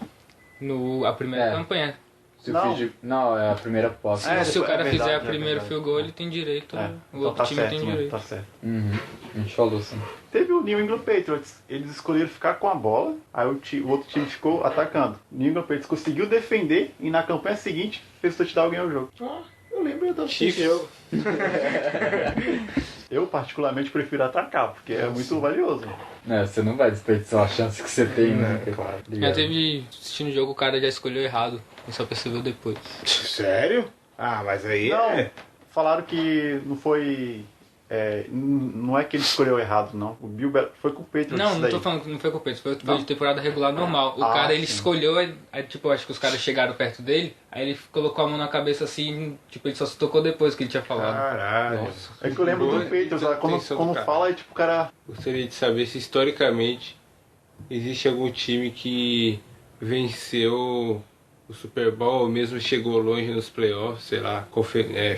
A primeira É. campanha. Se o Não. não, é a primeira posse. É, Se o cara verdade, fizer é a primeira verdade. field goal, ele tem direito. É, O então outro tá time certo, tem né? direito. Tá certo. Uhum. A gente falou assim. Teve o New England Patriots. Eles escolheram ficar com a bola, aí o outro time ficou atacando. O New England Patriots conseguiu defender e na campanha seguinte fez o touchdown e ganhou o jogo. Eu lembro da Chiefs. Eu particularmente prefiro atacar, porque é muito valioso. É, você não vai desperdiçar a chance que você tem, né? claro. Já teve assistindo o jogo, o cara já escolheu errado e só percebeu depois. Sério? Ah, mas aí Não, é... falaram que não foi... não é que ele escolheu errado, não. O Bill foi com o Patriots Não, não daí. tô falando que não foi com o Pedro, foi Não. de temporada regular normal. O Ah, cara, ele sim. escolheu, aí, tipo, acho que os caras chegaram perto dele, aí ele colocou a mão na cabeça assim, tipo, ele só se tocou depois que ele tinha falado. Caralho. É que eu lembro do Boa Patriots, lá, quando intenção do cara. fala, tipo, o cara... Gostaria de saber se historicamente existe algum time que venceu o Super Bowl ou mesmo chegou longe nos playoffs, sei lá,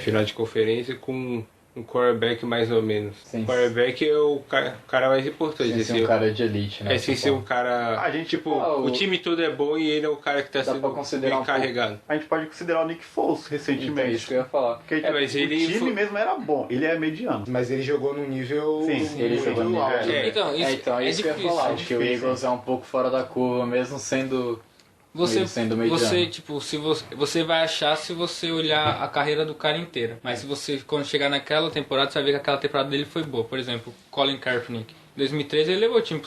final de conferência com um quarterback mais ou menos. Sim. O quarterback é o cara mais importante. Sem ser um cara de elite, né? É sem ser um cara. A gente, tipo, Ah, o time todo é bom e ele é o cara que tá Dá pra sendo considerar bem um carregado. A gente pode considerar o Nick Foles Então, recentemente. isso que eu ia falar. Porque mas o ele time foi- mesmo era bom, ele é mediano. Mas ele jogou num nível Sim, ele muito jogou no nível- alto. É. Então, isso Então, é isso que eu ia difícil. falar, é que o difícil. Eagles é um pouco fora da curva, mesmo sendo... Você, Ele sendo mediano. você, tipo, se você vai achar se você olhar a carreira do cara inteira. Mas se você, quando chegar naquela temporada, você vai ver que aquela temporada dele foi boa. Por exemplo, Colin Kaepernick. Em 2013 ele levou o time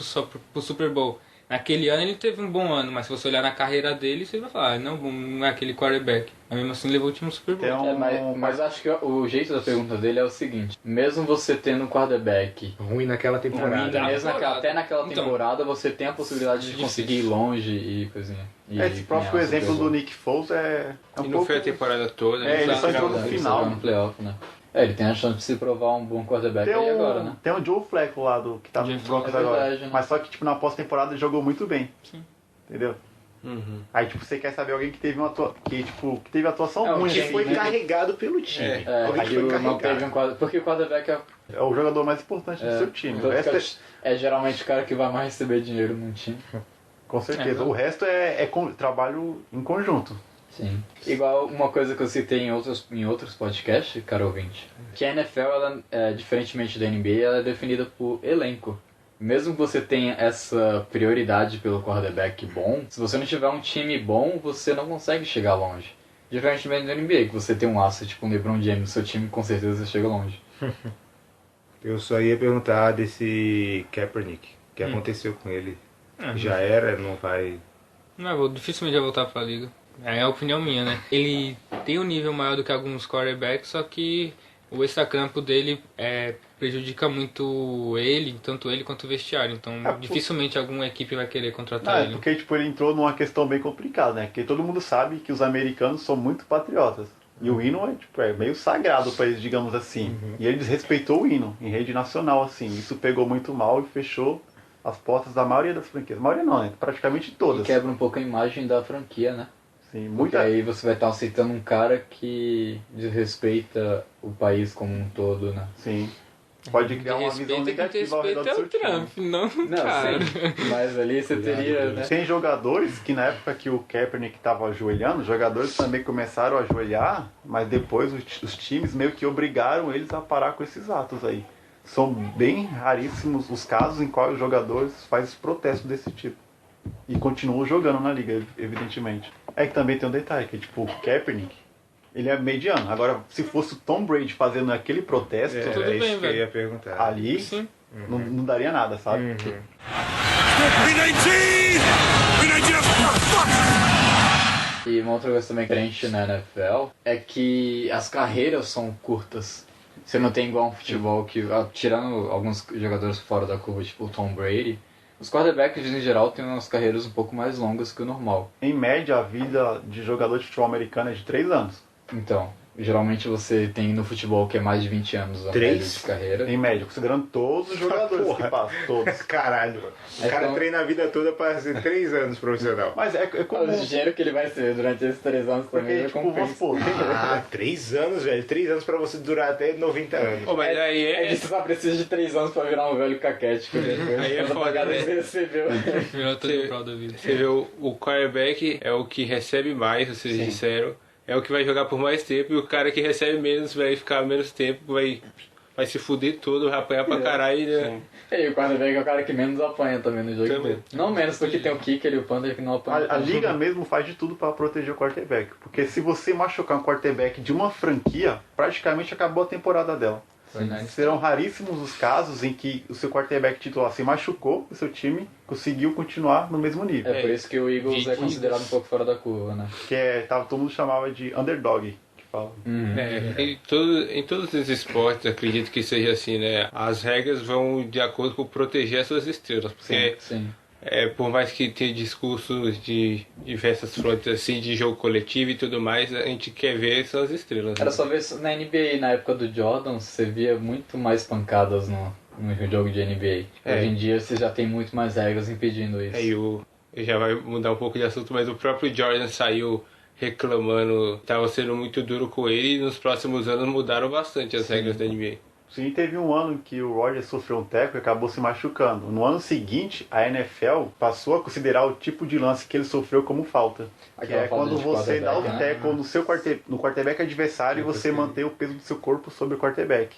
pro Super Bowl. Naquele ano ele teve um bom ano, mas se você olhar na carreira dele, você vai falar, não é aquele quarterback. Mas mesmo assim levou o time pro Super Bowl. Então, mas acho que o jeito da pergunta dele é o seguinte: mesmo você tendo um quarterback Ruim naquela temporada. ruim, mesmo até naquela Então, temporada, você tem a possibilidade de difícil. conseguir ir longe e coisinha. E esse próprio ganhar o exemplo Super Bowl. do Nick Foles é um E não pouco... foi a temporada toda. É, ele só entrou no Ele final. chegou no playoff, né? Ele tem a chance de se provar um bom quarterback Tem aí agora, né? tem o Joe Flacco lá, que tá no Jeff Broncos Flacco, é agora. verdade, né? Mas só que, tipo, na pós-temporada ele jogou muito bem. Sim. Entendeu? Uhum. Aí, tipo, você quer saber alguém que teve que teve atuação É, um ruim, time Que assim, foi né? carregado pelo time. É, Alguém aí que foi não carregado. teve um quarterback. Porque o quarterback É o jogador mais importante do seu time. O tanto resto que é geralmente o cara que vai mais receber dinheiro num time. com certeza. O resto é trabalho em conjunto. Sim. Igual uma coisa que eu citei em outros podcasts, cara ouvinte, que a NFL, ela, diferentemente da NBA, ela é definida por elenco. Mesmo que você tenha essa prioridade pelo quarterback bom, se você não tiver um time bom, você não consegue chegar longe. Diferentemente da NBA, que você tem um aço tipo um LeBron James no seu time, com certeza você chega longe. Eu só ia perguntar desse Kaepernick. O que aconteceu com ele? Já era, não vai... Não, dificilmente vai voltar pra liga. É a opinião minha, né? Ele tem um nível maior do que alguns quarterbacks, só que o extracampo dele prejudica muito ele, tanto ele quanto o vestiário. Então, dificilmente alguma equipe vai querer contratar ele. Porque tipo, ele entrou numa questão bem complicada, né? Porque todo mundo sabe que os americanos são muito patriotas. E o hino é meio sagrado para eles, digamos assim. E ele desrespeitou o hino em rede nacional, assim. Isso pegou muito mal e fechou as portas da maioria das franquias. A maioria não, né? Praticamente todas. E quebra um pouco a imagem da franquia, né? Sim, Porque aí você vai estar aceitando um cara que desrespeita o país como um todo, né? Sim. Pode criar uma visão negativa ao redor do seu time. Trump, não, Não, cara. sim. Mas ali você teria, né? Tem jogadores que na época que o Kaepernick estava ajoelhando, jogadores também começaram a ajoelhar, mas depois os times meio que obrigaram eles a parar com esses atos aí. São bem raríssimos os casos em quais os jogadores fazem protestos desse tipo. E continuam jogando na liga, evidentemente. É que também tem um detalhe, que tipo, o Kaepernick, ele é mediano. Agora, se fosse o Tom Brady fazendo aquele protesto, tudo bem, isso que eu velho. ia perguntar. ali Sim. não daria nada, sabe? E uma outra coisa também diferente na NFL é que as carreiras são curtas. Você não tem igual um futebol que, tirando alguns jogadores fora da curva, tipo o Tom Brady, os quarterbacks em geral têm umas carreiras um pouco mais longas que o normal. Em média, a vida de jogador de futebol americano é de 3 anos. Então, geralmente você tem no futebol que é mais de 20 anos a média de carreira. Em média, considerando todos os jogadores que passam, todos. Caralho, mano. O cara treina a vida toda para ser 3 anos profissional. Mas é comum. O dinheiro que ele vai ser durante esses 3 anos também Porque, vai tipo, vamos supor, Ah, 3 anos, velho. 3 anos pra você durar até 90 anos. Pô, mas aí Você só precisa de 3 anos pra virar um velho caquético. Aí é foda, né? Você recebeu. Virou todo o prol da vida. Você vê o quarterback é o que recebe mais, vocês disseram. É o que vai jogar por mais tempo e o cara que recebe menos vai ficar menos tempo, vai se fuder todo, vai apanhar pra caralho, né? E o quarterback é o cara que menos apanha também no jogo Também. inteiro. Não menos porque tem o kicker e o punter que não apanha. A liga mesmo faz de tudo para proteger o quarterback. Porque se você machucar um quarterback de uma franquia, praticamente acabou a temporada dela. Serão raríssimos os casos em que o seu quarterback titular se machucou e o seu time conseguiu continuar no mesmo nível. É por isso que o Eagles é considerado um pouco fora da curva, né? Todo mundo chamava de underdog, que fala. Em todos os esportes, acredito que seja assim, né? As regras vão de acordo com proteger as suas estrelas. Porque Sim. por mais que tenha discursos de diversas frontes assim, de jogo coletivo e tudo mais, a gente quer ver são as estrelas. Era só ver na NBA, na época do Jordan, você via muito mais pancadas no jogo de NBA. Hoje em dia você já tem muito mais regras impedindo isso. Aí já vai mudar um pouco de assunto, mas o próprio Jordan saiu reclamando, estava sendo muito duro com ele e nos próximos anos mudaram bastante as regras da NBA. Sim, teve um ano em que o Rodgers sofreu um tackle e acabou se machucando. No ano seguinte, a NFL passou a considerar o tipo de lance que ele sofreu como falta. Que é quando você dá o tackle no quarterback adversário e você mantém o peso do seu corpo sobre o quarterback.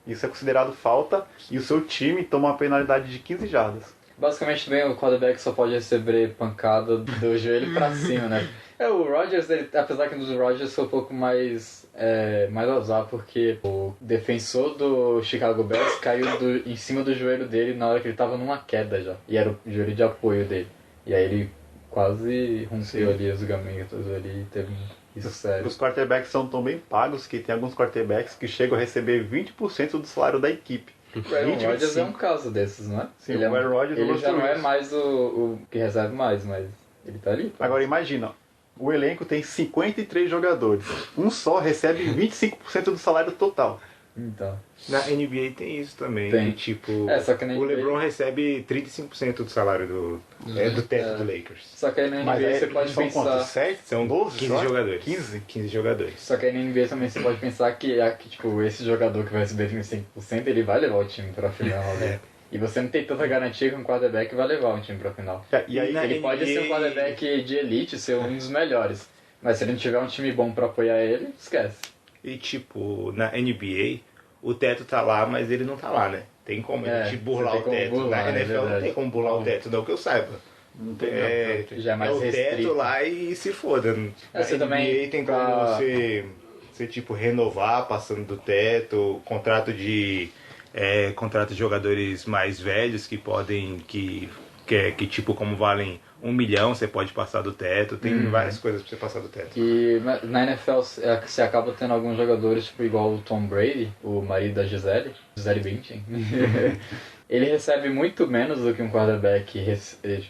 Isso é considerado falta e o seu time toma uma penalidade de 15 jardas. Basicamente também o quarterback só pode receber pancada do joelho pra cima, né? O Rodgers, apesar que o Rodgers foi um pouco mais ousado, porque o defensor do Chicago Bears caiu em cima do joelho dele na hora que ele tava numa queda já. E era o joelho de apoio dele. E aí ele quase rompeu ali os ligamentos ali e teve isso sério. Os quarterbacks são tão bem pagos que tem alguns quarterbacks que chegam a receber 20% do salário da equipe. O Aaron Rodgers é um caso desses, não é? Sim, o Aaron Rodgers ele já não é isso. mais o que recebe mais, mas ele tá ali. Agora imagina, o elenco tem 53 jogadores. Um só recebe 25% do salário total. Então. Na NBA tem isso também. Tem. Que, tipo, Só que na o NBA... LeBron recebe 35% do salário do teto do Lakers. Só que aí na NBA Mas você pode são pensar... quantos? 7? São 12 15 só? jogadores. 15 jogadores. Só que aí na NBA também você pode pensar que tipo, esse jogador que vai receber 25%, ele vai levar o time pra final. Né? E você não tem tanta garantia que um quarterback vai levar o time pra final. E aí Ele pode ser um quarterback de elite, ser um dos melhores. Mas se ele não tiver um time bom pra apoiar ele, esquece. E tipo, na NBA, o teto tá lá, mas ele não tá lá, né? Tem como a gente burlar você o tem como teto. burlar, Na NFL não verdade. tem como burlar o teto, não que eu saiba. Não tem Já é mais o teto restrito. lá e se foda. Na Você NBA também tem como você tipo renovar passando do teto, contrato de jogadores mais velhos que podem que tipo como valem 1 milhão você pode passar do teto, tem várias coisas pra você passar do teto. E na NFL você acaba tendo alguns jogadores, tipo, igual o Tom Brady, o marido da Gisele Bündchen. Ele recebe muito menos do que um quarterback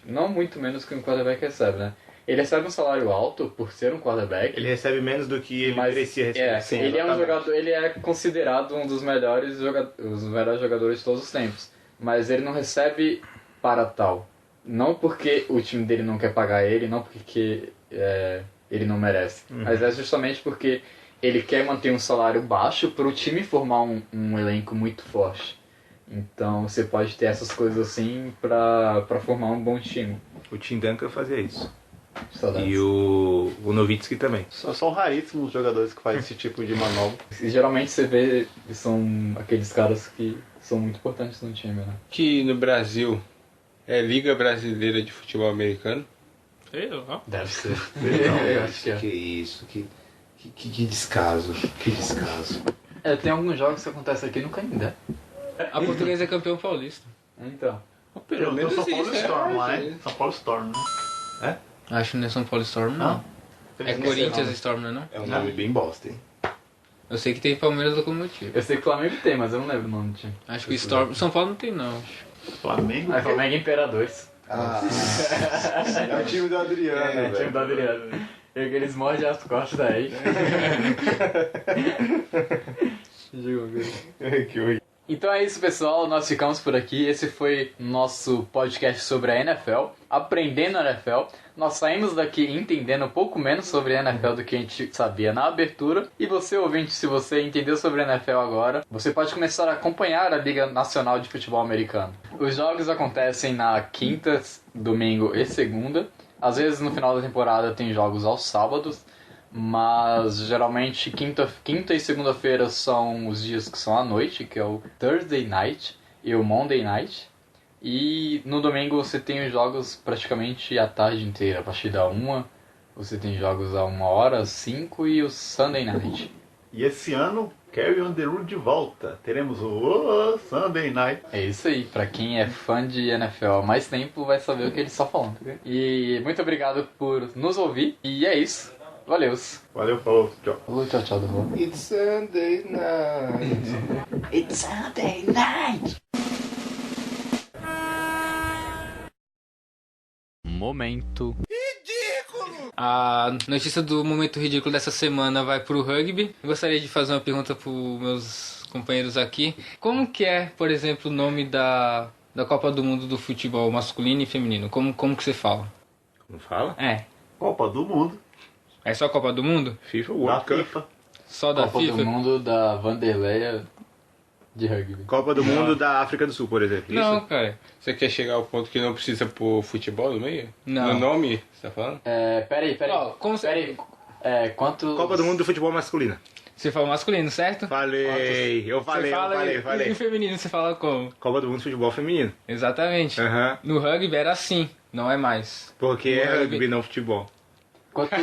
não muito menos do que um quarterback recebe, né? Ele recebe um salário alto por ser um quarterback. Ele recebe menos do que ele merecia receber. Sim, ele é um jogador, ele é considerado um dos melhores jogadores de todos os tempos. Mas ele não recebe para tal. Não porque o time dele não quer pagar ele, não porque ele não merece. Mas é justamente porque ele quer manter um salário baixo para o time formar um elenco muito forte. Então você pode ter essas coisas assim para formar um bom time. O Tim Duncan fazia isso. Saudades. E o Nowitzki também. São raríssimos jogadores que fazem esse tipo de manobra. E geralmente você vê que são aqueles caras que são muito importantes no time, né? Que no Brasil é Liga Brasileira de Futebol Americano. Sei lá. Deve ser. Não, acho que é. que isso, que descaso, que descaso. Tem alguns jogos que acontecem aqui no Canindé. A Portuguesa é campeão paulista. Então. Pelo menos São Paulo isso, Storm lá, né? São Paulo Storm, né? Acho que não é São Paulo Storm, não. É Corinthians Storm, não é não? É um nome bem bosta, hein? Eu sei que tem Palmeiras Locomotivo. Eu sei que o Flamengo tem, mas eu não lembro o nome do time. Acho que o Storm... São Paulo não tem, não. Flamengo. Flamengo é Imperadores. É o time do Adriano, velho. time do Adriano. Eles mordem as costas daí. Que horrível. Então é isso, pessoal. Nós ficamos por aqui. Esse foi nosso podcast sobre a NFL, aprendendo a NFL. Nós saímos daqui entendendo um pouco menos sobre a NFL do que a gente sabia na abertura. E você, ouvinte, se você entendeu sobre a NFL agora, você pode começar a acompanhar a Liga Nacional de Futebol Americano. Os jogos acontecem na quinta, domingo e segunda. Às vezes no final da temporada tem jogos aos sábados. Mas geralmente quinta e segunda-feira são os dias que são à noite, que é o Thursday Night e o Monday Night. E no domingo você tem os jogos praticamente a tarde inteira. A partir da 1 você tem jogos a 1h, às 5 e o Sunday Night. E esse ano, Carry on the Road de volta. Teremos o Sunday Night. É isso aí, pra quem é fã de NFL há mais tempo vai saber o que eles estão falando. E muito obrigado por nos ouvir. E é isso. Valeu. Valeu, falou, tchau. Tchau, tchau, do voo. It's Sunday night. It's Sunday night. Momento. A notícia do momento ridículo dessa semana vai pro rugby. Eu gostaria de fazer uma pergunta pros meus companheiros aqui. Como que é, por exemplo, o nome da Copa do Mundo do futebol masculino e feminino? Como que você fala? Como fala? É. Copa do Mundo. É só a Copa do Mundo? FIFA Da World Cup. FIFA. Só da Copa FIFA? do Mundo da Vanderleia de rugby. Copa do Mundo da África do Sul, por exemplo. Não, Isso? cara. Você quer chegar ao ponto que não precisa pôr futebol no meio? Não. No nome, você tá falando? Peraí. Ó, como você... Peraí. Quanto... Copa do Mundo do futebol masculino. Você fala masculino, certo? Falei, eu falei. E o feminino você fala como? Copa do Mundo do futebol feminino. Exatamente. Aham. No rugby era assim, não é mais. Porque é Rugby. rugby, não futebol. Quanto...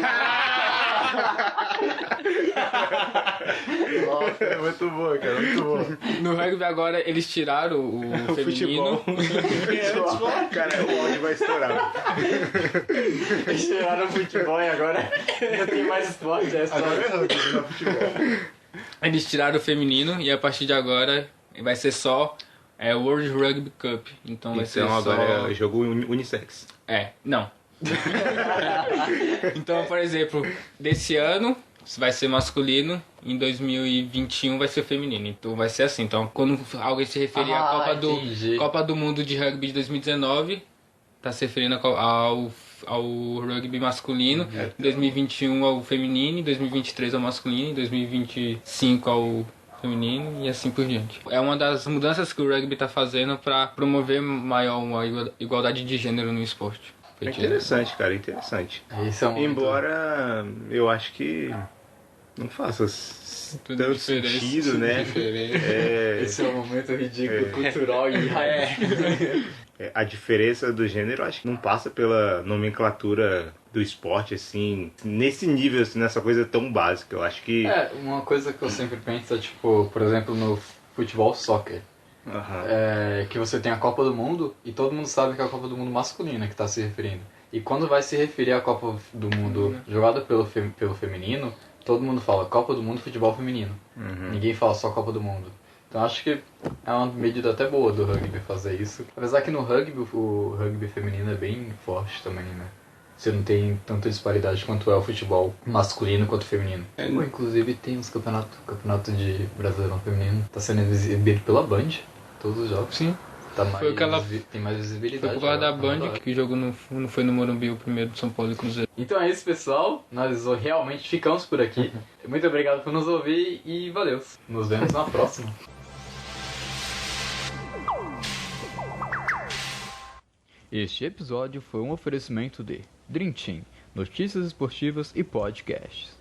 Nossa, é muito boa, cara, muito boa. No rugby agora eles tiraram o feminino. Futebol. Cara, o áudio vai estourar. Eles tiraram o futebol e agora não tem mais esporte. É só... Agora é rugby, não é futebol. Eles tiraram o feminino e a partir de agora vai ser só World Rugby Cup. Então vai ser Então só... agora é jogo unissex. Não. Então, por exemplo, desse ano vai ser masculino, em 2021 vai ser feminino. Então vai ser assim. Então, quando alguém se referir à entendi. Copa do Mundo de Rugby de 2019, tá se referindo ao rugby masculino, em 2021 ao feminino, em 2023 ao masculino, em 2025 ao feminino e assim por diante. É uma das mudanças que o rugby tá fazendo para promover uma igualdade de gênero no esporte. É interessante, cara, interessante. Isso é um Embora eu acho que não faça Tudo tanto diferente. sentido, né? Esse é um momento ridículo, cultural e A diferença do gênero, acho que não passa pela nomenclatura do esporte, assim, nesse nível, assim, nessa coisa tão básica. Eu acho que... uma coisa que eu sempre penso é, tipo, por exemplo, no futebol soccer. Aham. Que você tem a Copa do Mundo e todo mundo sabe que é a Copa do Mundo masculina que está se referindo. E quando vai se referir à Copa do Mundo jogada pelo feminino, todo mundo fala Copa do Mundo Futebol Feminino. Ninguém fala só Copa do Mundo. Então acho que é uma medida até boa do rugby fazer isso. Apesar que no rugby, o rugby feminino é bem forte também, né? Você não tem tanta disparidade quanto é o futebol masculino quanto feminino. Inclusive tem uns campeonato de Brasileirão feminino. Tá sendo exibido pela Band, todos os jogos. Sim. Tá mais, Foi aquela- tem mais visibilidade. Foi por causa da Band que o jogo não foi no Morumbi, o primeiro de São Paulo e Cruzeiro. Então é isso, pessoal. Nós realmente ficamos por aqui. Muito obrigado por nos ouvir e valeu. Nos vemos na próxima. Este episódio foi um oferecimento de Dream Team, notícias esportivas e podcasts.